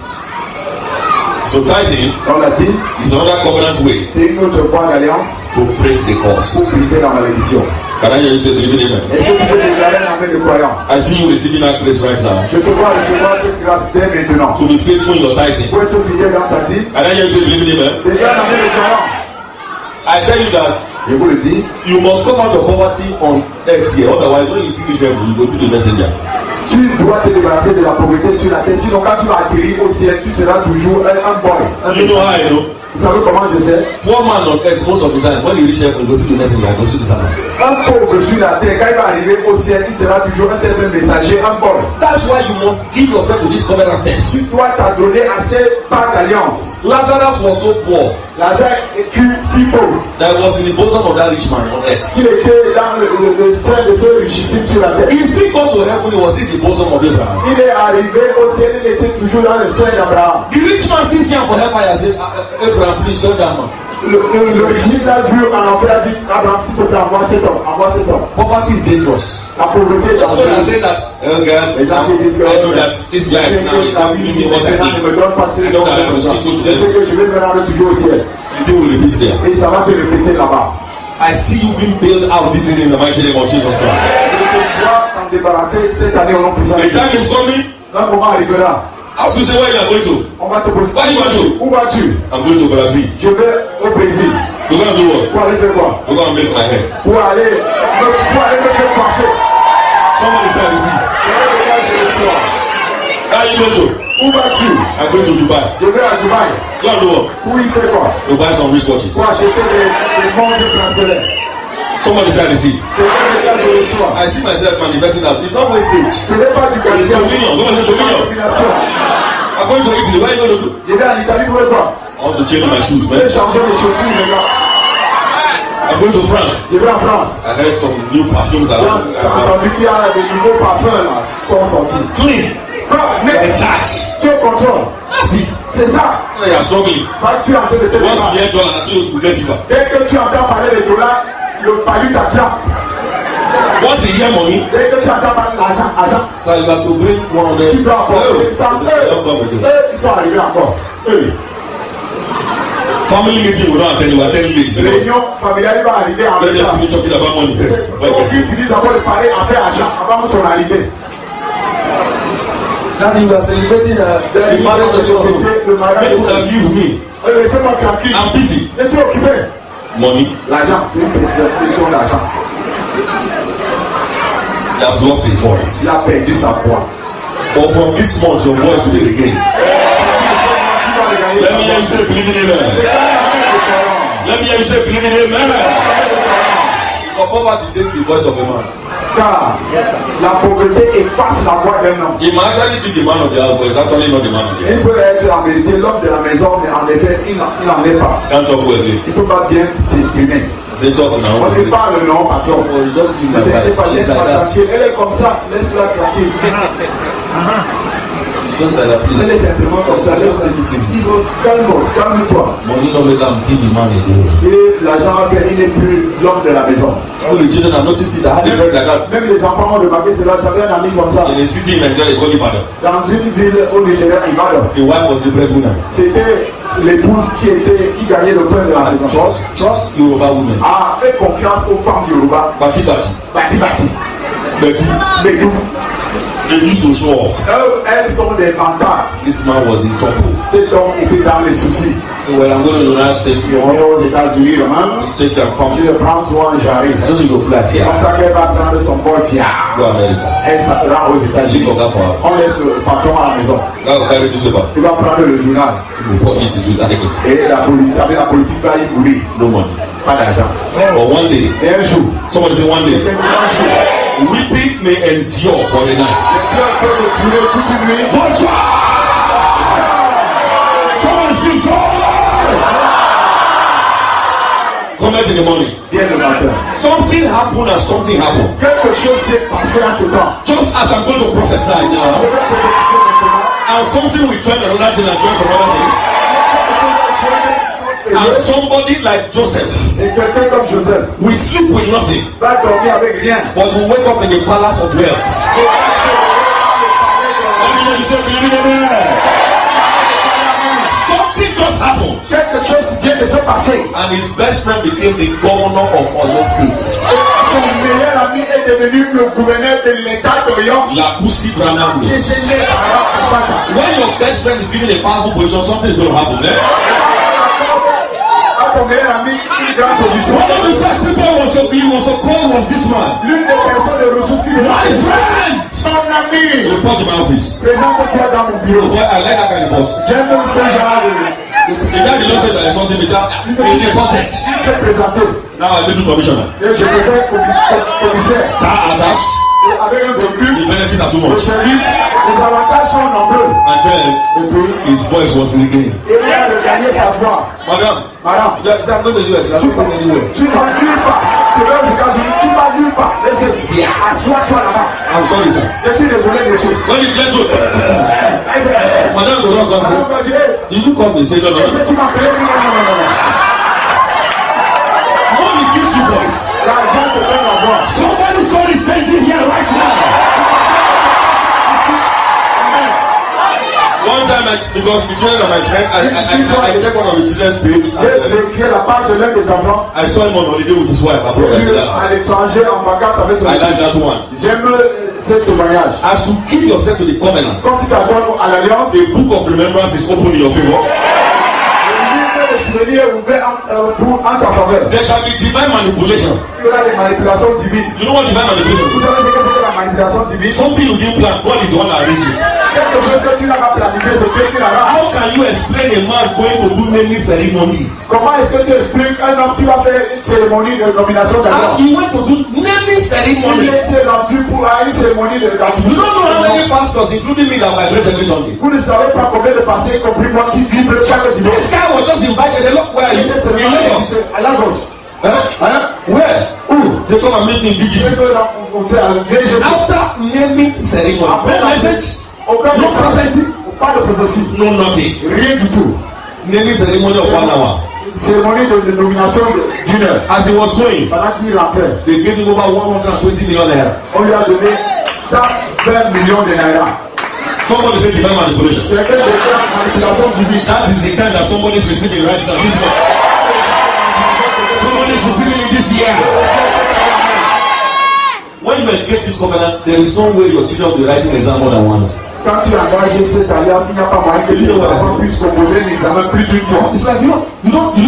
So tithing Dans la dîme, is another covenant way c'est une autre voie d'alliance to break the pour curse. briser la malédiction. Can I hear you say the living amen? Est-ce que tu peux déclarer un amen de croyant? I see you receiving that grace right now. Je te vois recevoir cette grâce dès maintenant. To be faithful in your tithing. Pour être fidèle dans ta dîme, Can I hear you say the living amen? déclare un amen de croyant. I tell you that Je vous le dis, you must come out of poverty on earth here. Otherwise, when you see the devil, you go see the messenger. tu dois te débarrasser de la pauvreté sur la terre. Sinon, quand tu vas atterrir au ciel, tu seras toujours un boy. You know how I know? Vous savez comment je sais? Poor man on earth most of the time, when he reach heaven, he go see the messenger, he go see the servant. Un pauvre sur la terre, quand il va arriver au ciel, il sera toujours un certain messager, un boy. That's why you must give yourself to these covenant steps. Tu dois t'adonner à ces pas d'alliance. Lazarus was so poor Lazare fut si pauvre that he was in the bosom of that rich man on earth. qu'il était dans le sein de ce richissime sur la terre. He still got to heaven, he was in the bosom of Abraham. Il est arrivé au ciel, il était toujours dans le sein d'Abraham. The rich man sits here for hellfire and says, Abraham, please show that man. Le régime a vu en enfer a dit Abraham, s'il te plaît, envoie cet homme. Poverty is dangerous. La pauvreté est That's why I dangereuse. say that, Les gens qui disent que I know that this life now is not giving me what I ne me need. donne pas ce I dont know that I j'ai will besoin. still go to Je sais heaven. que je vais me rendre toujours au ciel. The thing will repeat there. Et ça va se répéter là-bas. I see you being bailed out this evening in the mighty name of Jesus Christ. Je te vois t'en débarrasser cette année au nom puissant. The time is coming. Un moment arrivera. Ask you say where you are going to. On va te poser. Where you want to? Où vas-tu? I'm going to Brazil. Je vais au Brésil. To go and do what? Pour aller faire quoi? To go and make my hair. Pour aller me faire coiffer. Somebody say I receive. Where are you going to? Où vas-tu? I'm going to Dubai. Je vais à Dubaï. Go and do what? Pour y faire quoi? To buy some wristwatches. Pour acheter des montres bracelets. Somebody say I receive. Je reçois. I see myself manifesting that. It's not wastage. Je ne vais pas du It's gaspillage. dominion. Somebody say dominion. Domination. I'm going to Italy. Where are you going to do? Je vais en Italie pour faire quoi? I want to change my shoes, Je man. vais changer mes chaussures, les gars. I'm going to France. Je vais en France. I heard some new perfumes J'ai around. entendu qu'il y a des nouveaux parfums là qui sont sortis. Clean. Mais In charge. tu es contrôle. That's it. C'est ça. You are struggling. Quand tu es en train de te Once you débattre, hear dollar, that's you get fever. dès que tu entends parler des dollars, le palu t'attrape. Once you hear money, Dès que tu entends parler de l'argent, so you got to bring 100. tu dois apporter 100. Don't come again. Ils sont arrivés encore. Eux. Family meeting, we don't attend. We attend late. Because Réunion familiale va arriver en let même them temps. finish talking about money first. Donc, il finit d'abord de parler affaire argent avant son arrivée. That you are celebrating the marriage of your husband. People that live with me. Laissez-moi tranquille. I'm busy. Laissez-moi occupé. Money. L'argent, c'est une question d'argent. He has lost his voice. Il a perdu sa voix. But from this month, your voice will be regained. Let me hear you say, believe in amen. Let me hear you say, believe in amen. Because poverty takes the voice of a man. Car la pauvreté efface la voix d'un homme. He might actually be the man of the house, but he's actually not the man of the Il house. peut être en vérité l'homme de la maison, mais en effet, il n'en est pas. Can't talk well. Il ne peut pas bien s'exprimer. Say talk now. On ne parle non, patron. Oh, you just feel Ne like t'inquiète pas, that. She's laisse-la like that. tranquille. Elle est comme ça, laisse-la tranquille. Just like that. Elle est Please. simplement comme ça, Let's laisse-la take it easy. calme-toi. Money no make am feel the man again. Et l'argent a fait, il n'est plus l'homme de la maison. All the children have noticed it. I had a friend like that. Même les enfants ont remarqué cela. J'avais un ami comme ça. In a city in Nigeria, they call Ibadan. Dans une ville au Nigeria, Ibadan. The wife was the breadwinner. C'était l'épouse qui gagnait le pain de la And maison. trust Yoruba women. A fait confiance aux femmes Yoruba. Bati bati. Bati. Bedu. Mais nous, They used to show off. elles sont des vantards. This man was in trouble. Cet homme était dans les soucis. So when I'm going to the United States, On you est aux États-Unis, le man. take that come. Je le prends souvent, j'arrive. Just you go fly C'est here. comme ça qu'elle va prendre son bol fier. Go America. Elle s'attendra aux États-Unis. Leave Oga for her. On laisse le patron à la maison. Go carry newspaper. Il va prendre le journal. You put it with article. Et la politique va y courir. No money. Pas d'argent. But one day, Et un jour, somebody say one day, quelqu'un jour, weeping may endure for the night. quelqu'un peut le tuer toute une nuit. But joy! Somebody speak joy! Come out in the morning. Viens le matin. Something happened and something happened. Quelque chose s'est passé entre temps. Just as I'm going to prophesy Je now, vais prophétiser maintenant. and something will join another thing and join some other things. And somebody like Joseph Et quelqu'un comme Joseph will sleep with nothing, va dormir avec rien. but will wake up in the palace of wealth. Let me hear you say, believe in me. Something just happened, Quelque chose vient de se passer. and his best friend became the governor of Oyo State. Son meilleur ami est devenu le gouverneur de l'État d'Orient. Lakusi Branham. Et c'est né à Kasaka. When your best friend is given a powerful position, something is going to happen. Eh? À ton meilleur ami, une grande position. One of the first people he was so called was this man. L'une des personnes de ressources qui My est friend! son ami. Report to my office. Présente-toi dans mon Oh bureau. boy, I like that kind of report. J'aime ce genre de. The guy did not say that something bizarre. He reported. Il s'est présenté. Now I make you commissioner. Et je deviens commissaire. Car attached. Et avec un véhicule, The benefits are too le much. service, les avantages sont nombreux. And then Et puis, his voice was in the game. il vient de gagner sa voix. Madam, Madame, yeah, I'm going to the US. I'm not going anywhere. tu ne vas nulle part. Tu vas aux États-Unis, tu vas nulle part. Assois-toi là-bas. I'm sorry, sir. Je suis désolé, monsieur. When you get to Madam, go down, Madame va dire, Did you come and say no, no, est-ce no? que tu m'appelais? Non. one time, because the children are my friend, I checked one of the children's page. J'ai créé la page de l'un des enfants. I saw him on holiday with his wife. À l'étranger, en vacances avec son I like that one. J'aime ce témoignage. As you give yourself to the covenant, Quand tu t'adonnes à l'alliance, the book of remembrance is open in your favor. le souvenir est ouvert en ta faveur. There shall be divine manipulation. Il y aura des manipulations divines. You know what divine manipulation Vous is? savez ce que c'est que la manipulation divine? Something you didn't plan, God is the one that arranges it. Quelque chose que tu n'as pas planifié, c'est Dieu qui l'arrange. How can you explain a man going to do naming ceremony? Comment est-ce que tu expliques un homme qui va faire une cérémonie de nomination d'alliance? He went to do naming Il ceremony. s'est rendu pour une cérémonie You d'attribution. don't know how many pastors, including me, that vibrate every Sunday. Vous ne savez pas combien de pasteurs, y compris moi, qui vibrent chaque dimanche. This guy was just invited. They look, where are you? In Lagos. À Lagos. Where? Who? They come and meet me in BGC. After naming ceremony, no message, no prophecy, pas de prophétie, no nothing. rien du tout. Naming ceremony of 1 hour. Cérémonie de nomination d'une heure. As he was going, Pendant qu'il rentrait, they gave him over 120 million naira. on lui a donné 120 millions de naira. Somebody said divine manipulation. Quelqu'un de manipulation divine. That is the kind that somebody is receiving right now this month. Somebody is receiving it this year. When you get this covenant, there is no way your children will be writing exam more than once. Quand tu engages cette alliance, il n'y a pas moyen que les enfants puissent composer l'examen plus d'une fois. It's like you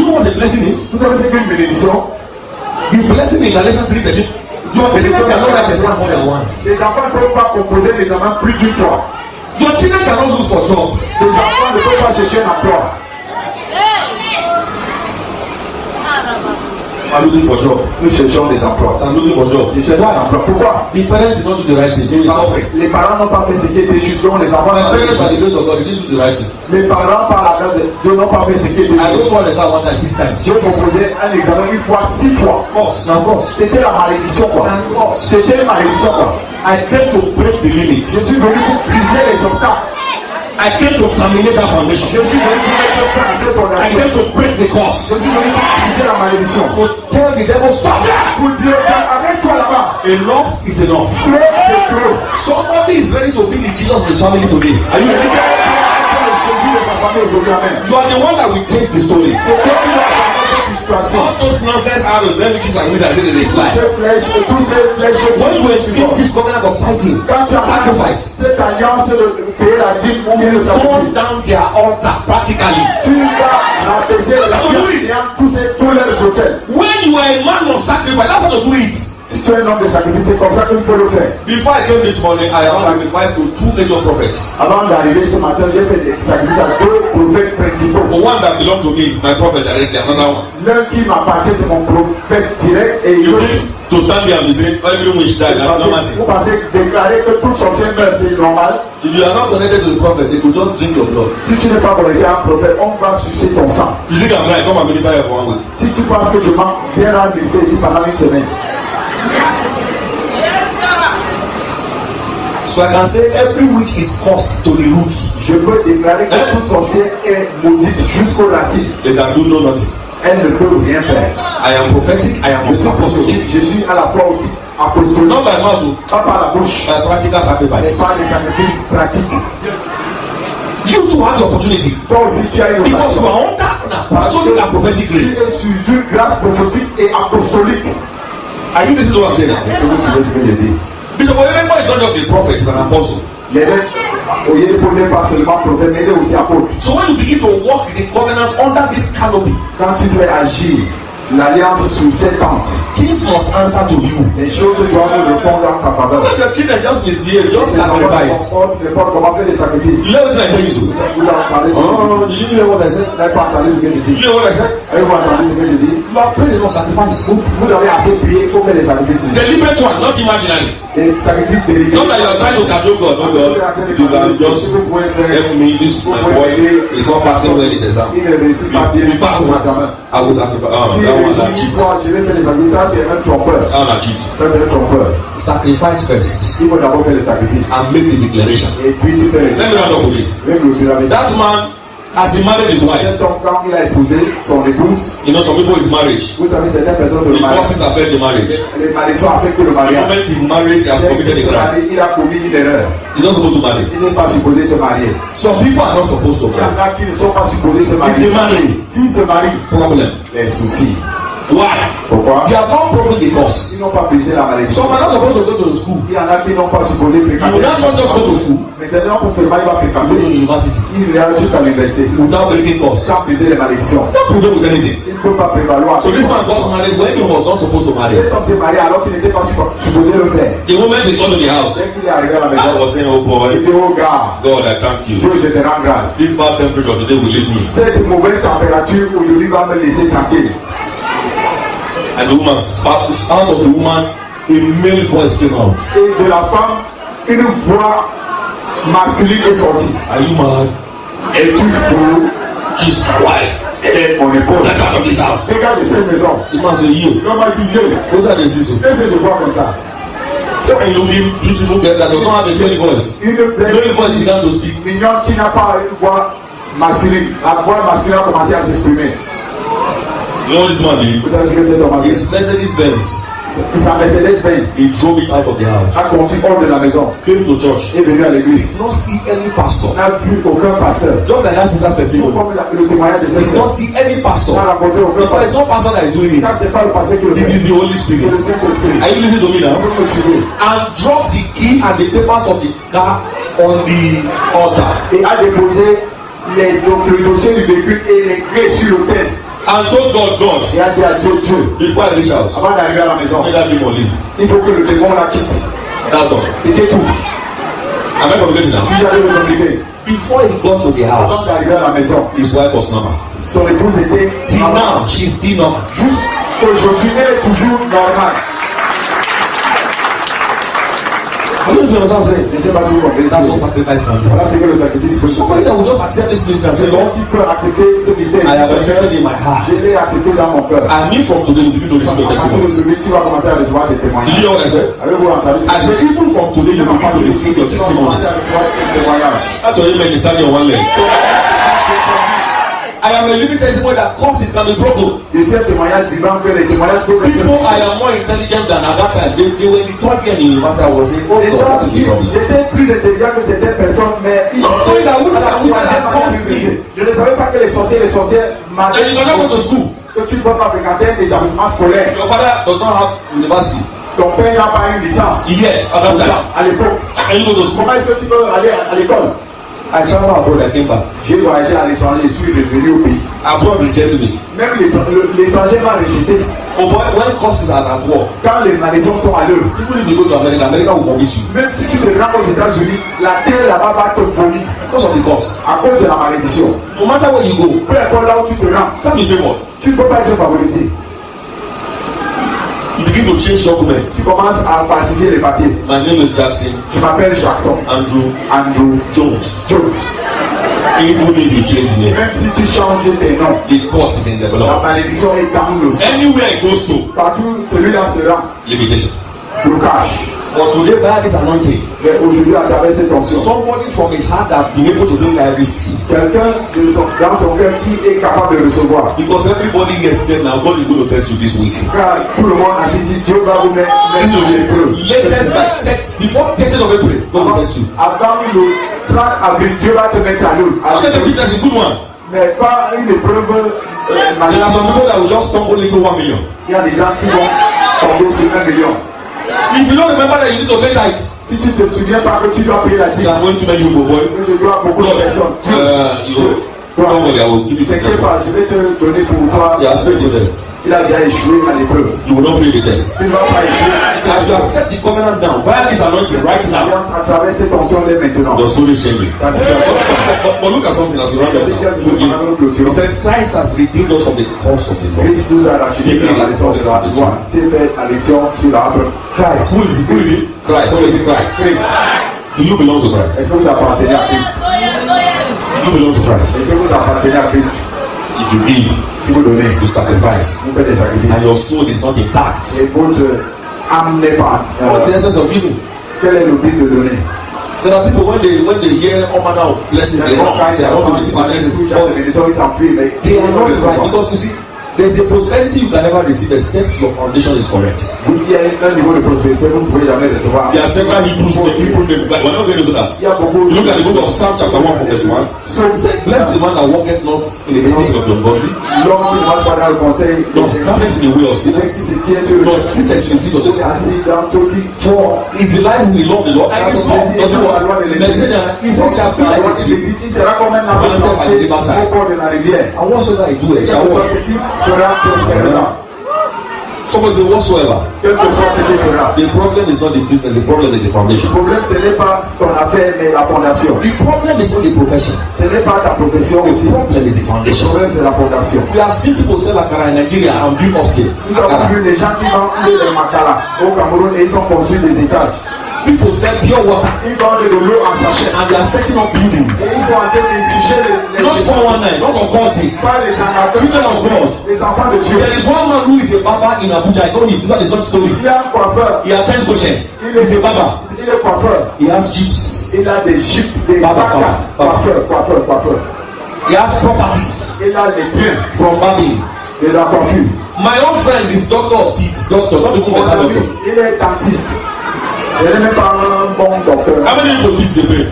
know what the blessing is? Vous savez ce qu'est une bénédiction? The blessing in Galatians 3:13. Your children cannot write exam more than once. Les enfants ne peuvent pas composer l'examen plus d'une fois. Your children cannot look for job. Les enfants ne peuvent pas chercher un emploi. I'm looking for job. Nous cherchons des emplois. I'm looking for job. Ils cherchent un emploi. Pourquoi? The parents did not do the right thing. They were suffering. Les parents n'ont pas fait ce qui était juste. Donc les enfants My n'ont parents, by pas the grace of God, they didn't do the right thing. Les parents, par la grâce de Dieu, n'ont pas fait ce qui était I juste. wrote for the exam one time 6 times. Dieu proposait un examen une fois, 6 fois. C'était la malédiction quoi. C'était une malédiction quoi. I came to break the limits. Je suis venu pour briser les obstacles. I came to terminate that foundation. Je suis venu pour mettre fin à cette I fondation. came to break the curse. Je suis venu pour briser la malédiction. To tell the devil, stop that! Pour dire, arrête-toi là-bas. Enough is enough. Trop, c'est trop. Somebody is ready to be the Jesus of the family today. Are you ready? Jésus de ta famille aujourd'hui, amen. You are the one that will change the story. C'est toi qui vas changer cette situation. All those nonsense arrows, let me choose and I say they fly. Ces flèches, tous ces flèches, When you have this covenant of fighting, quand tu as sacrifice, cette alliance de payer la dîme ou bien le turn sacrifice, down their altar practically. tu vas rabaisser tous leurs hôtels. When you are a man of sacrifice, that's how to do it. Si tu es un homme de sacrifice, c'est comme ça qu'il faut le faire. Before I came this morning, I have sacrificed to 2 major prophets. Avant d'arriver ce matin, j'ai fait des sacrifices à 2 prophètes principaux. The one that belongs to me is my prophet directly, another one. L'un qui m'appartient, c'est mon prophète direct et You l'autre. think to stand there and be saying, every witch died, that's normal thing. Vous pensez déclarer que tout sorcier meurt, c'est normal. If you are not connected to the prophet, they could just drink your blood. Si tu n'es pas connecté à un prophète, on va sucer ton sang. You think I'm right? Come and minister here for 1 week. Si tu penses que je mens, viens rendre ministère ici pendant une semaine. So I can say every witch is cursed to the root. Je peux déclarer que tout sorcier est maudite jusqu'aux racines. They can do no nothing. Elle ne peut rien faire. I am prophetic, I am Je suis apostolic. prophétique, je suis à la fois aussi apostolique. Not by mouth, Pas par la bouche, by practical mais sacrifice. par les sacrifices pratiques. You too have the opportunity. Toi aussi, tu as une Because you occasion. are under an apostolic and prophetic Tu grace. es sous une grâce prophétique et apostolique. Are you listening to what I'm saying? Est-ce que vous suivez ce que je dis? Bishop Oyedepo is not just a prophet, he's an apostle. Oyedepo n'est pas seulement prophète, mais il est aussi apôtre. So when you begin to walk the covenant under this canopy, Quand tu fais agir l'alliance sous cette tente, things must answer to you. les choses doivent répondre en ta faveur. When your children just misbehave, just sacrifice. Ne pas comment faire des sacrifices. You know what I tell you so? Vous avez entendu ce que je dis? Oh, did you hear what I said? Vous n'avez pas entendu ce que je Did dis? you hear what I said? Avez-vous entendu ce que je dis? You are praying not sacrifice. Vous avez assez prié, il faut faire des sacrifices. Deliberate one, not imaginary. Des sacrifices délibérés. Not that you are trying to cajole God. Oh God, you can just help me. This my boy is not passing well his exam. Il ne réussit pas bien. If he pass once, I will sacrifice. Oh, Si that il one that réussit cheats. une fois, je vais faire des sacrifices. Ça, c'est un trompeur. That one that cheats. Ça, c'est un trompeur. Sacrifice first Il faut d'abord faire des sacrifices. and make the declaration. Et puis tu fais Let me round up with this. même le tirage. That man As he married his wife, Quand il a épousé son épouse, you know, some people is marriage. vous savez, certaines personnes se The marient. causes affect the marriage. Les malédictions affectent le The mariage. moment he marries, he has committed a crime. Il a commis une erreur. He's not supposed to marry. Il n'est pas supposé se marier. Some people are not supposed to Il y en marry. a qui ne sont pas supposés se If marier. they marry, S'ils se marient, problem. les soucis. Why? Pourquoi? They have not broken the cause. Ils n'ont pas brisé la malédiction. Some are not supposed to go to school. Il y en a qui n'ont pas supposé You fréquenter. will not just go to school. Maintenant, pour seulement il va You go to fréquenter. university Il ira juste à l'université. without breaking cause. Sans briser les malédictions. No problem with anything. Il ne peut pas prévaloir. So this man got married when he was not supposed to marry. Cet homme s'est marié alors qu'il n'était pas supposé le faire. The moment he got to the house, Dès qu'il est arrivé à la I maison, was saying, oh il boy, dit, oh gars, God, I thank you. Dieu, je te rends grâce. This bad temperature today will leave me. Cette mauvaise température aujourd'hui va me laisser tranquille. And the woman spat out of the woman, a male voice came out. Et de la femme, une voix masculine est sortie. Are you mad? Es-tu fou? She's my wife. Elle est mon épouse. Let's out of this house. Regarde cette maison. The man said, you. L'homme a dit, Dieu, Those are the seasons. qu'est-ce que je vois comme ça? So when you looking beautiful girl that does not have a male voice, Une male voice belle began to speak. mignonne qui n'a pas une voix masculine. La voix masculine a commencé à s'exprimer. You know what this man did? Vous savez ce que cet homme a fait? His Mercedes Benz. Sa Mercedes-Benz He drove it out of the house. a conduit hors de la maison. Came to church. Est venu à l'église. Did not see any pastor. On n'a vu aucun pasteur. Just like that sister's testimony. Comme le témoignage de cette Did not sœur. see any pastor. On n'a rencontré aucun Because it's pasteur. not pastor that is doing it. Car c'est pas le pasteur qui le It fait. is the Holy C'est le Spirit. Saint-Esprit. Are you listening to me now? Vous me suivez. And drop the key and the papers of the car on the altar. Et a déposé le dossier du véhicule et les clés sur l'autel. And told God, Et a dit à Dieu, Dieu, before I reach out, avant d'arriver à la maison, let that demon leave. il faut que le démon la quitte. That's all. C'était tout. Am I communicating now? Si j'allais le communiquer. Before he got to the Avant house, d'arriver à la maison, his wife was normal. son épouse était Till now, she's still normal. Aujourd'hui, elle est toujours normale. I don't know what I'm saying. Je ne sais pas si vous comprenez. That's what sacrifice can do. Voilà ce que le sacrifice peut faire. Somebody that will just accept this mystery and say, C'est Lord, qui peut accepter ce mystère. I have accepted in my heart. Je l'ai accepté dans mon cœur. And me from today, you begin to receive your À partir de testimony. celui, tu vas commencer à recevoir des Did you témoignages. hear what I said? Avez-vous entendu I said, even from today, you begin to receive your testimonies. That's why you may be standing on one leg. I am a living testimony that causes can be broken. Je suis un témoignage vivant que les témoignages peuvent être. People I am more intelligent than at that time. They were in the third year in university. I was saying, oh Les God, gens what is the problem? j'étais plus intelligent que certaines personnes, mais ils Not knowing that witches and wizards are constantly. je ne savais pas que les sorciers And you cannot go to school. que tu ne peux pas fréquenter un établissement scolaire. Your father does not have university Ton père n'a pas une licence. yet at that time. À l'époque. And you go to school. Comment est-ce que tu peux aller à l'école? I traveled abroad. I came back. J'ai voyagé à l'étranger, je suis revenu au pays. Abroad rejected me. Même l'étranger m'a rejeté. Oh boy, when causes are at war, Quand les malédictions sont à l'œuvre, even if you go to America, America will vomit you même si tu te rends aux États-Unis, la terre là-bas va te vomir because of the cause. à cause de la malédiction. No matter where you go, Peu importe là où tu te rends, can't be favored. tu ne peux pas être favorisé. You begin to change documents. Tu commences à falsifier les papiers. My name is Jackson Je m'appelle Jackson Andrew Jones. Jones. Even if you change the name, Même si tu changes tes noms, the cause is in the la blood. malédiction est dans le sang. Anywhere it goes to, Partout, celui-là sera limitation. blocage. But today, by this anointing, Mais aujourd'hui, à travers cette onction, somebody from his heart that been able to say, I receive. quelqu'un dans son cœur qui est capable de recevoir. Because everybody gets scared now. God is going to test you this week. Car tout le monde a dit, Dieu va vous mettre sur l'épreuve. Latest by text, before 30th of April, God will test you. Avant le 30 avril, Dieu va te mettre à l'eau. How can the test a good one? Mais pas une épreuve There are some maléfique. people that will just stumble into 1 million. Il y a des gens qui vont tomber sur 1 million. If you don't remember that you need to pay tithe, Si tu ne te souviens pas que tu dois payer la dîme, I'm going to make you go, boy. je dois beaucoup de God, personnes. don't worry, I will give you the T'inquiète test. pas, je vais te donner pour toi. He has failed the test. Il a déjà échoué à l'épreuve. You will not fail the test. Tu ne vas pas échouer. As you accept the covenant now, via this anointing right now, À travers cette onction dès maintenant. your soul is changing. Ta situation But look at something as you round up now. He said, Christ has redeemed us from the curse of the law. Christ nous a racheté de la leçon de la loi. C'est fait la leçon sur l'arbre. Christ, who is it? Who is it? Christ. Who is it? Christ. Christ. Do you belong to Christ? Est-ce que vous appartenez à Christ? You belong to Christ. Est-ce que vous appartenez à Christ? If you give, Si vous donnez, you sacrifice, vous faites des sacrifices. and your soul is not intact. Et votre âme n'est pas. What's the essence of giving? Quel est le but de donner? There are people when they hear all manner of blessings, they run. Say, I want to receive my blessing. But they are not right because you see, there's a prosperity you can never receive except your foundation is correct. There are several Hebrews, but we're not going to do that. Look at the book of Psalm chapter 1 from verse 1. So it said, bless the man that walketh not in the counsel of the ungodly, nor standeth in the way of sinners, nor sitteth in the seat of the scornful. For his delights in the law of the Lord, and his law does what? Meditate on it, his head shall be like a tree, planted by the riverside. And whatsoever I do, it shall work. Someone say whatsoever. The problem is not the business, the problem is the foundation. The problem is not the profession. The problem is the foundation. We have seen people sell akara in Nigeria and build upstairs. People sell pure water and they are setting up buildings. Not 419, not occultic. Children of God. There is one man who is a barber in Abuja. I know him. This one is not story. He attends Goshen. He's a barber. He has jeeps. Barber. He has properties from Babylon. My own friend is doctor of teeth. Doctor, not even better doctor. How many people teach they pay?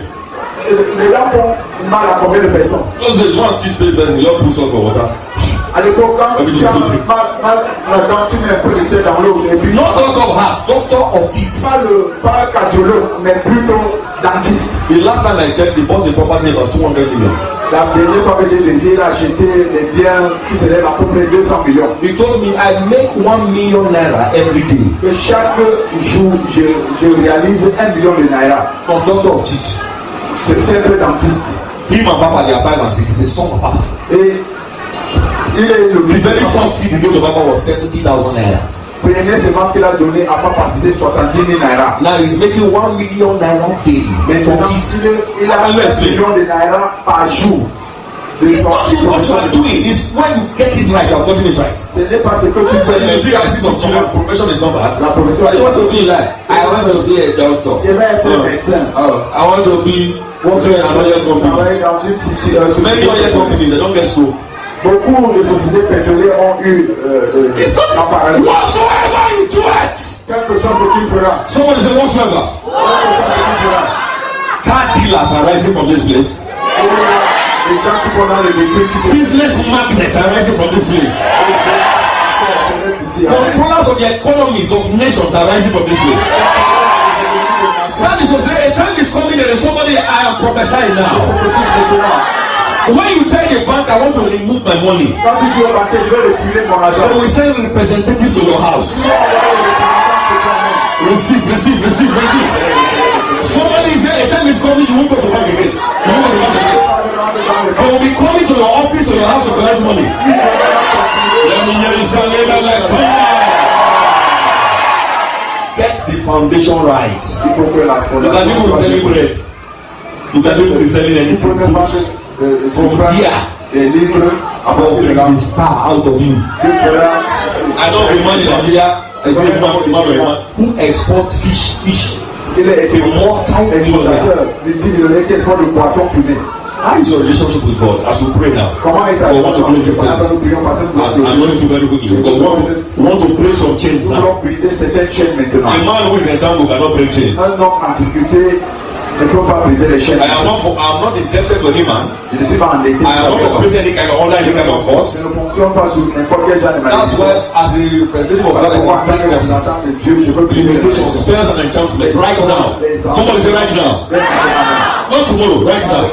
Les gens font mal à combien de personnes? Those days, one still pays person, you don't put salt for water. À l'époque, quand tu as mal là-dedans, tu mets un peu de sel dans l'eau. Not doctor of heart, doctor of teeth. Pas cardiologue, mais plutôt dentiste. The last time I checked, he bought a property about 200 million. La dernière fois que j'ai levé, il a acheté des biens qui s'élèvent à peu près 200 millions. He told me I make 1 million naira every day. Que chaque jour, je réalise 1 million de naira. From doctor of teeth. C'est un peu dentiste. Him and Papa, they are 5 and 6. He's a son of Papa. Et il est le The very first seed he gave to Papa was 70,000 naira. Première semence qu'il a donné à Papa, c'était 70 000 naira. Now he's making 1 million naira daily. Maintenant, il a 1 million de naira par jour. It's not what you are doing. It's when you get it right, you have gotten it right. Ce n'est pas ce que tu fais. You see, I see some children, profession is not bad. La profession I want to be like, I want to be a doctor. Il va être médecin. I want to be working in another company. Many other companies, they don't get school. Beaucoup de sociétés pétrolières ont eu It's not whatsoever you do it. quelque chose qu'il fera. Somebody say whatsoever. Car dealers are rising from this place. Les gens qui vont dans les véhicules qui Business magnets are rising from this place. Controllers of the economies of nations are rising from this place. That is to say, a time is coming, there is somebody I am prophesying now. When you tell the bank, I want to remove my money, quand tu dis au banquier, je vais retirer mon argent. they will send representatives to your house. Receive. Somebody is there, a time is coming, you won't go to bank again. They will be coming to your office or your house to collect money. Let me hear you say, get the foundation right. Il faut que la You can even be selling bread. You can even be selling anything. Books. From there, des livres God will bring the star out of you. I know the man in Nigeria is a man who exports fish. il est It's a multi-millionaire. multimillionnaire qui export le poisson fumé. How is your relationship with God as we pray now? Comment est ta God want to close your relation? service. I'm going to very quickly. God want to break some chains Nous now. voulons briser certaines chaînes maintenant. A man who is entangled cannot break chains. Un homme en difficulté ne peut pas briser les chaînes. I'm not indebted to any man. Je ne suis pas endetté. I am not operating any kind of under any kind of Je force. ne fonctionne pas sur n'importe quel genre de That's malédiction. why, as a representative of God, I can break curses, de Dieu, je peux briser les limitations, chaînes. spells, and enchantments right now. Somebody say right now. Not tomorrow, right now.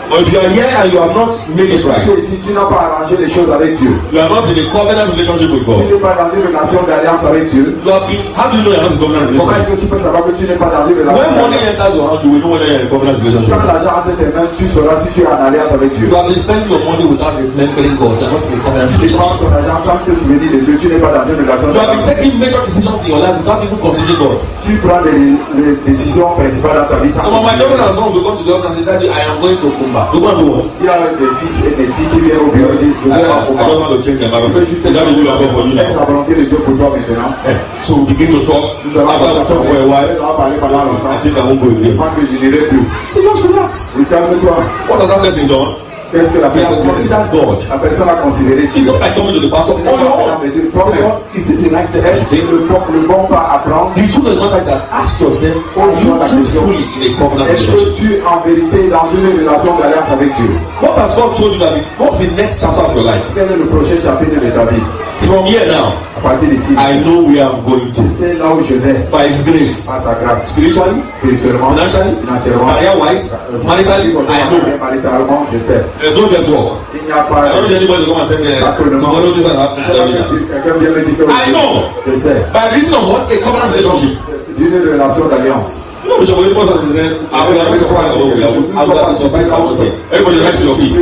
But if you are here and you have not made it right, Si tu n'as pas arrangé les choses avec Dieu, you are not in a covenant relationship with si God. tu n'es pas dans une relation d'alliance avec Dieu, You have been, how do you know you are not in a covenant comment relationship? est-ce que tu peux savoir que tu n'es pas dans une relation When money d'alliance? enters your hand, you will know whether you are in a covenant relationship. Quand l'argent entre tes mains, tu sauras si tu es en alliance avec Dieu. You have been spending your money without remembering God. You are not in a covenant Tu prends relationship. ton argent sans te souvenir de Dieu, tu n'es pas dans une relation You have been d'alliance. taking major decisions in your life without even considering God. Tu prends les décisions principales dans ta vie sans Some of my daughters and considérer. sons will come to the altar and say, Daddy, I am going to back. To go and do what? Il y a des fils et des filles qui viennent au bureau et disent, je vais I don't want to change the environment. Is that the will of God for you Est-ce now? la volonté de Dieu pour toi maintenant? So we begin to talk. After we talk for a while, I think I won't go Je again. pense que je n'irai plus. See, just relax. Oui, calme-toi. What has that blessing done? Qu'est-ce que la He has personne considered God. La personne a considéré It's Dieu. not like coming to the pastor. Oh no. Say, God, is this a nice step to Est-ce take? que le bon pas à prendre? The truth of the matter is that ask yourself, are you truthfully in a covenant Est-ce relationship? que tu es en vérité dans une relation d'alliance avec Dieu? What has God told you that what's the next chapter of your life? Quel est le prochain chapitre de ta vie? From here now, À partir d'ici, I know where I'm going to. c'est là où je vais. By His grace, Par sa grâce. spiritually, Spirituellement, financially, financièrement, career-wise, maritally, I know. Maritalement, je sais. There's no guesswork. Il n'y a pas I don't need anybody to come and tell me tomorrow this and that. quelqu'un vient me dire que I know. je sais. By reason of what? A covenant relationship. D'une relation d'alliance. You know, Bishop Oyedepo said, I will not be surprised about what we are. I will not be surprised about what we are. Everybody rise to your feet.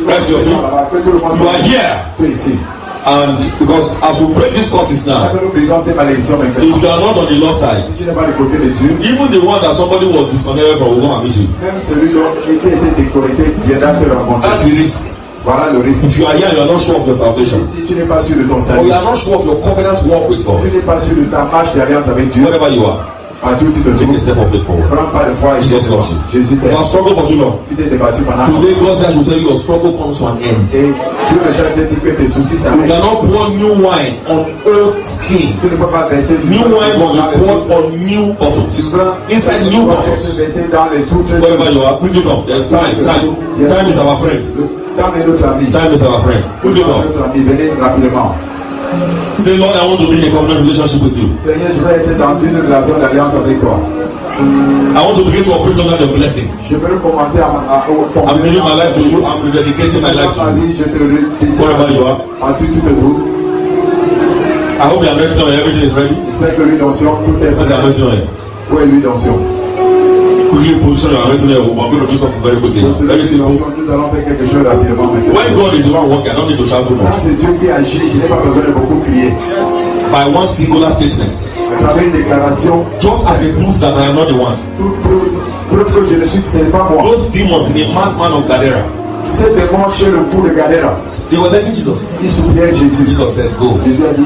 Rise to your feet. You are here. Tu es ici. And because as we break these courses now, Nous brisons ces malédictions maintenant. if you are not on the Lord's side, Si tu n'es pas du côté de Dieu, even the one that somebody was disconnected from will come and meet you. même celui qui a été déconnecté viendra te rencontrer. That's the risk. Voilà le risque. If you are here and you are not sure of your salvation, Si tu n'es pas sûr de ton or salut, you are not sure of your covenant walk with tu God, n'es pas sûr de ta marche d'alliance avec Dieu, wherever you are, à tout tu te take a trouves. step of faith forward. Prends pas de foi et Jesus loves you. Jésus You t'aime. have struggled for too long. Tu t'es débattu pendant Today, God says to tell you your struggle comes to an end. Et Dieu déjà te dit que tes soucis You s'arrêtent. cannot pour new wine on old skin. Tu ne peux pas verser New wine must be poured on new bottles. Inside new bottles. verser dans les autres. Wherever you are, quickly come. There's time. Time is our friend. Dans les autres amis. Time is our friend. Quickly Dans come. notre ami, venez rapidement. Say, Lord, I want to be in a covenant relationship with you. Seigneur, je vais être dans une relation d'alliance avec toi. I want to begin to operate under the blessing. Je veux commencer à I'm giving my life to you. I'm rededicating my life to you. Je te redédie Wherever you are. en tout tu te trouves. I hope you are ready. Everything is ready. J'espère que l'unction, tout est Where's prêt. your anointing? Où est l'unction? Quickly position your anointing. I'm going to do something very quickly now. Very simple. Nous allons faire quelque chose rapidement maintenant. When God is the one working, I don't need to shout too Quand much. c'est Dieu qui agit, je n'ai pas besoin de beaucoup crier. By one singular statement, À travers une déclaration, just as a proof that I am not the one. preuve que je ne suis, ce n'est pas moi. Those demons in the madman of Gadara, Ces démons chez le fou de Gadara, they were begging Jesus. ils suppliaient Jésus. Jesus said, Go. Jésus a dit,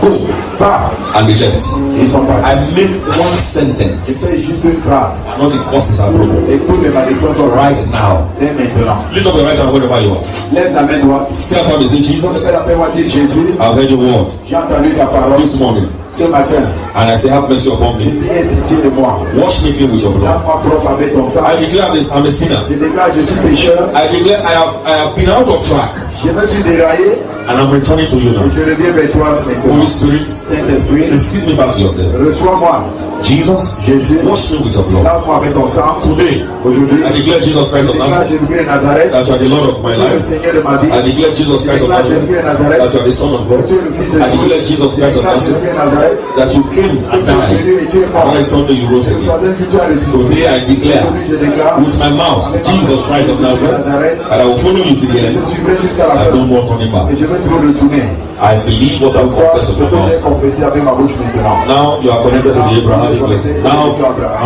Go. va, And they left. ils sont I partis. made one sentence. C'est juste une phrase. All the curses are broken. Et toutes les malédictions sont Right now. dès maintenant. Lift up your right hand wherever you are. Lève la main droite. Say after me, say, Jesus, Fais la paix, moi dire Jésus, I've heard your word j'ai entendu ta parole this morning. ce matin. And I say, have mercy upon Je me. dis, aie pitié de moi. Wash me clean with your blood. Lave-moi propre avec ton sang. I declare this, I'm a sinner. Je déclare, je suis pécheur. I declare I have been out of track. Je me suis déraillé And I'm returning to you et now. je reviens vers toi maintenant. Holy Spirit, Saint-Esprit, receive me back to yourself. reçois-moi. Jesus, Jésus, wash me with your blood. lave-moi avec ton sang. Today, Aujourd'hui, I declare Jesus je Christ of déclare Nazareth Jésus-Christ de Nazareth. that you are the Lord of my Tu es le life. Seigneur de ma vie. I declare Jesus Je Christ of déclare Jésus-Christ de Nazareth Nazareth. that you are the Son of God. Tu es le Fils de I Dieu. declare Jesus Je Christ of déclare Nazareth Jésus-Christ de Nazareth. that you came Tu and es venu died. et tu es mort. And I told you you rose again. Troisième jour, tu as ressuscité. Today I declare Aujourd'hui, je déclare with my mouth Jesus Christ of Nazareth that I will follow you to the je end. te suivrai jusqu'à la I fin. don't want turning back. Et je vais toujours retourner. I believe what I've Crois confessed ce with que my j'ai mouth. confessé avec ma bouche maintenant. Now you are connected to the Abrahamic blessing. Now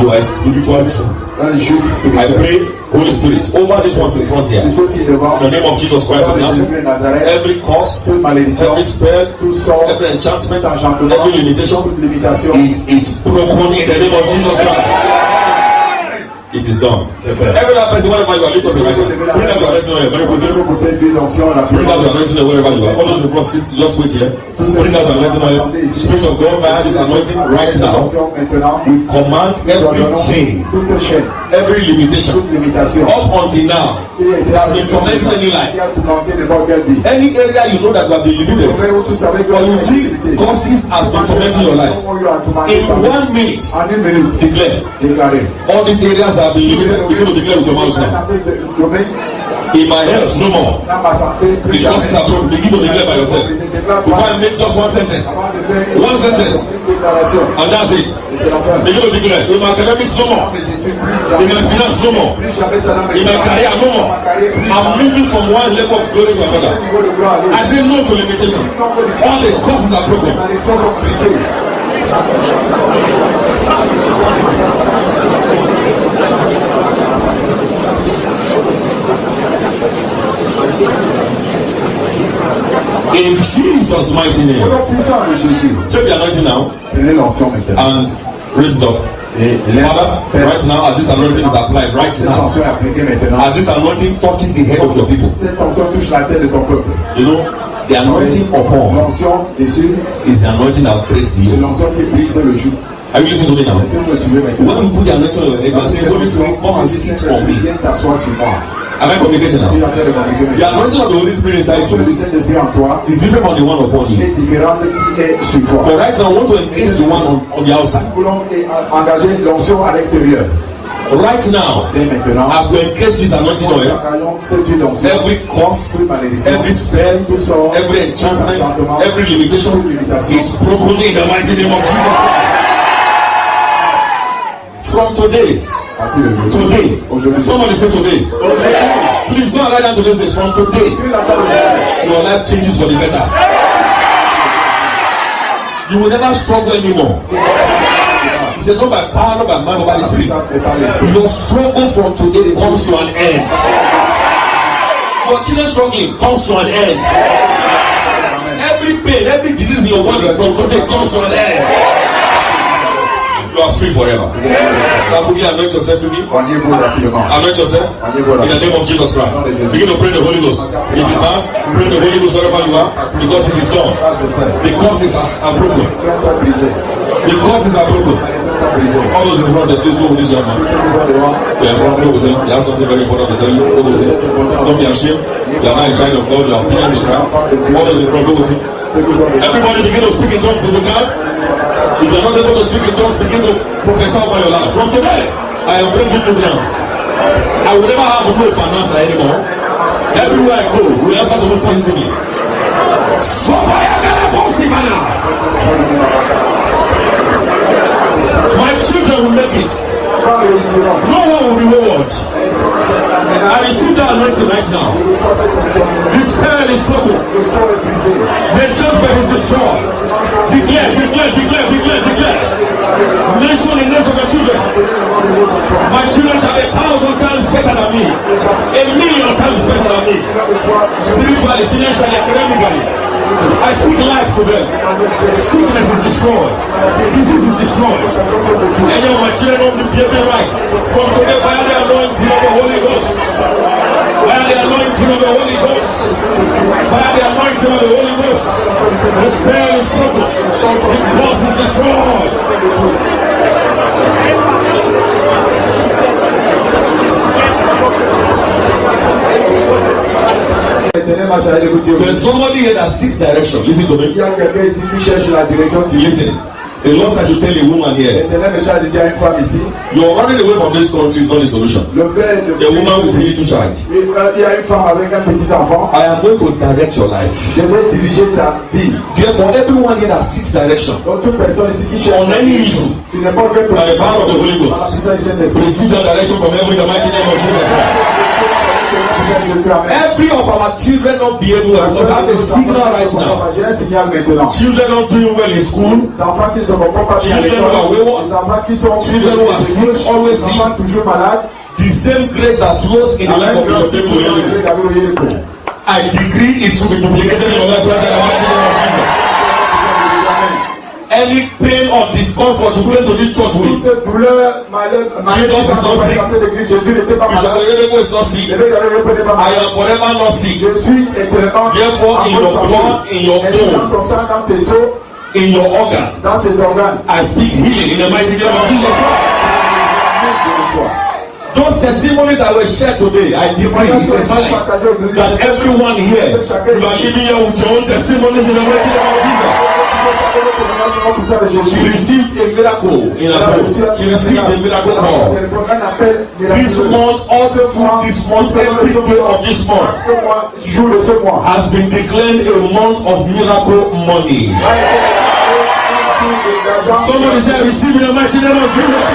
you are a spiritual true. Un jour I spirituel. pray, Holy Spirit, over this ones in front here. C'est ceci devant. In the name of Jesus Christ of Nazareth, every curse, Toute malédiction, every spell, tout sort, every enchantment, tout enchantement, every limitation, toute limitation. it is broken in the name of Jesus Christ. It is done. Every other person, wherever you are, lift up your right hand. Bring out your right hand very quickly. Bring out your anointing oil wherever you are. All those in front, just wait here. Bring out your anointing oil. Spirit of God, by this anointing right now. We command every chain, Toute chaîne, every limitation, toute limitation. up until now, has been tormenting any life. Any area you know that you have been limited, or you think causes has been tormenting your life, in 1 minute, En une minute, declare déclaré. all these areas have been limited. Begin to declare with your mouth now. In my health, no more. Dans ma santé, plus The causes jamais. are broken. Begin to declare by yourself. Before I make just one sentence, one sentence, Une déclaration. and that's it. Et c'est la fin. Begin to declare. In my academics, no more. Mes études, plus In jamais. my finance, no more. Plus jamais ça dans mes In my career, no more. I'm moving from one level of glory to another. niveau de gloire à l'autre. I say no to limitation. All the causes are broken. Les malédictions sont brisées. In Jesus' mighty Au name. nom puissant de Jésus. Take the anointing now Prenez l'onction maintenant. and raise it up. Et Father, right now, as this anointing is applied, right cette now, onction est appliquée maintenant. as this anointing touches the head of your people, Cette onction touche la tête de ton peuple. you know, the anointing upon L'onction dessus, is the anointing that breaks the c'est yoke. l'onction qui brise le joug. Are you listening to me now? Est-ce que vous me suivez maintenant? When you put the anointing on your head and say, Holy Spirit, come and sit on me. Viens t'asseoir sur moi. Am I communicating Tu es now? en train de communiquer The maintenant. anointing of the Holy Spirit inside L'onction you du Saint-Esprit en toi is different from the one upon you. est différente qui est sur toi. But right now, I want to engage the one on the outside. Nous voulons engager l'onction à l'extérieur. Right now, Dès maintenant, as we engage this anointing nous oil, engagons cette huile d'onction. every curse, every spell, every enchantment, every limitation is broken in the mighty name of Jesus Christ. From today, today, somebody say today. Please go and write down today's date. From today, your life changes for the better. You will never struggle anymore. He said, not by power, not by mind, but by the Spirit. Your struggle from today comes to an end. Your children struggling comes to an end. Every pain, every disease in your body from today comes to an end. You are free forever. Now, will you anoint yourself with me? Anoint yourself in the name of Jesus Christ. Begin to pray the Holy Ghost. If you can, pray the Holy Ghost wherever you are, because it is done. The curses are broken. The curses are broken. All those in front of you, please go with this young man. You are in front, go with him. You have something very important to tell you. Go with him. Don't be ashamed. You are not in charge of God. You are opinions of Christ. All those in front, go with him. Everybody begin to speak in tongues if you can. If you are not able to speak in tongues, begin to prophesy over your life. From today, I am breaking new grounds. I will never have a no for an answer anymore. Everywhere I go, we answer to me positively. So my children will make it. No one will reward. I receive that anointing right now. The spell is broken. The judgment is destroyed. Declare, declare, declare, declare, declare. Mention the names of your children. My children shall be 1,000 times better than me. 1,000,000 times better than me. Spiritually, financially, academically. I speak life to them. Sickness is destroyed. Disease is destroyed. And now my children don't behave right. From today, by the anointing of the Holy Ghost. By the anointing of the Holy Ghost. By the anointing of the Holy Ghost. The spell is broken. The curse is destroyed. There's somebody here that seeks direction. Listen to me. Listen. The Lord said to tell a woman here, you're running away from this country is not the solution. A woman with a little child. I am going to direct your life. Therefore, everyone here that seeks direction on any issue, by the power of the Holy Ghost, receive that direction from heaven in the mighty name of Jesus Christ. Every of our children not be able to, because I have a signal right now. Children not doing well in school. Children who are wayward. Children who are sick, always sick. The same grace that flows in the life of Bishop David Oyedepo, I decree it to be duplicated in your life right now in the mighty name of Jesus. Any pain or discomfort to bring to this church with, Jesus is not sick. Bishop Oyedepo is not sick. I am forever not sick. Therefore, in your blood, in your bones, in your organs, I speak healing in the mighty name of Jesus Christ. Those testimonies that were shared today, I decree it's a sign that everyone here, you are living here with your own testimonies in the mighty name of Jesus. She received a miracle in her home. She received a miracle call. This month, also through this month, every day of this month has been declared a month of miracle money. Somebody say, receive in the mighty name of Jesus.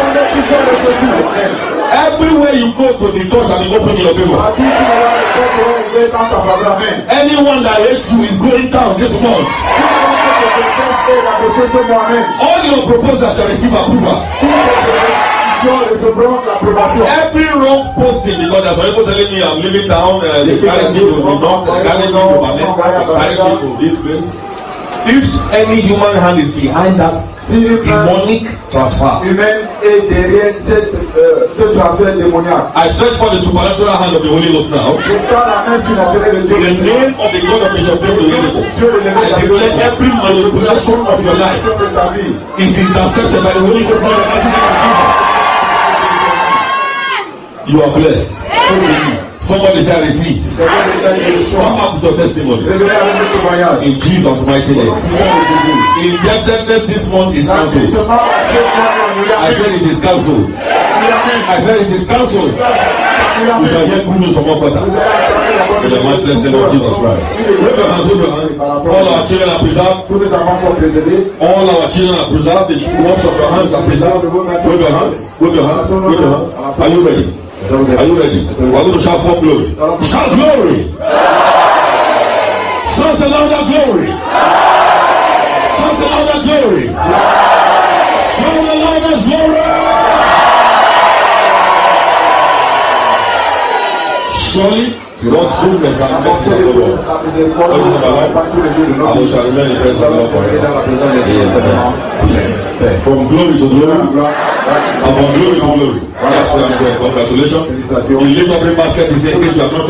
Everywhere you go to, the door shall be open in your favor. Anyone that hates you is going down this month. All your proposals shall receive approval. actions recevront l'approbation. Every wrong posting, because there's some people telling me I'm leaving town, they carry me to the north, they carry me to Bamen, they carry me to this place. If any human hand is behind that demonic transfer, Humaine est derrière ce transfert démoniaque. I search for the supernatural hand of the Holy Ghost now. Je prends la main surnaturelle de Dieu. In the name of the God of Bishop David, I declare every manipulation of your life is intercepted by the Holy Ghost. You are blessed. Somebody say I receive. Come up with your testimony. In Jesus' mighty name. Indebtedness this month is cancelled. I said it is cancelled. I said it is cancelled. We shall hear good news from our quarters. In the matchless name of Jesus Christ. Wave your hands, wave your hands. All our children are preserved. All our children are preserved. The works of your hands are preserved. Wave your hands. Wave your hands. Wave your hands. Are you ready? Are you ready? We are going to shout for glory. Shout glory! Shout another glory! Shout another glory! Shout another glory! Surely, God's goodness and mercy of the Lord. I shall remain in the presence of the Lord forever. From glory to glory, and from glory to glory. Yes, congratulations. You lift up the basket, he said, "This you have not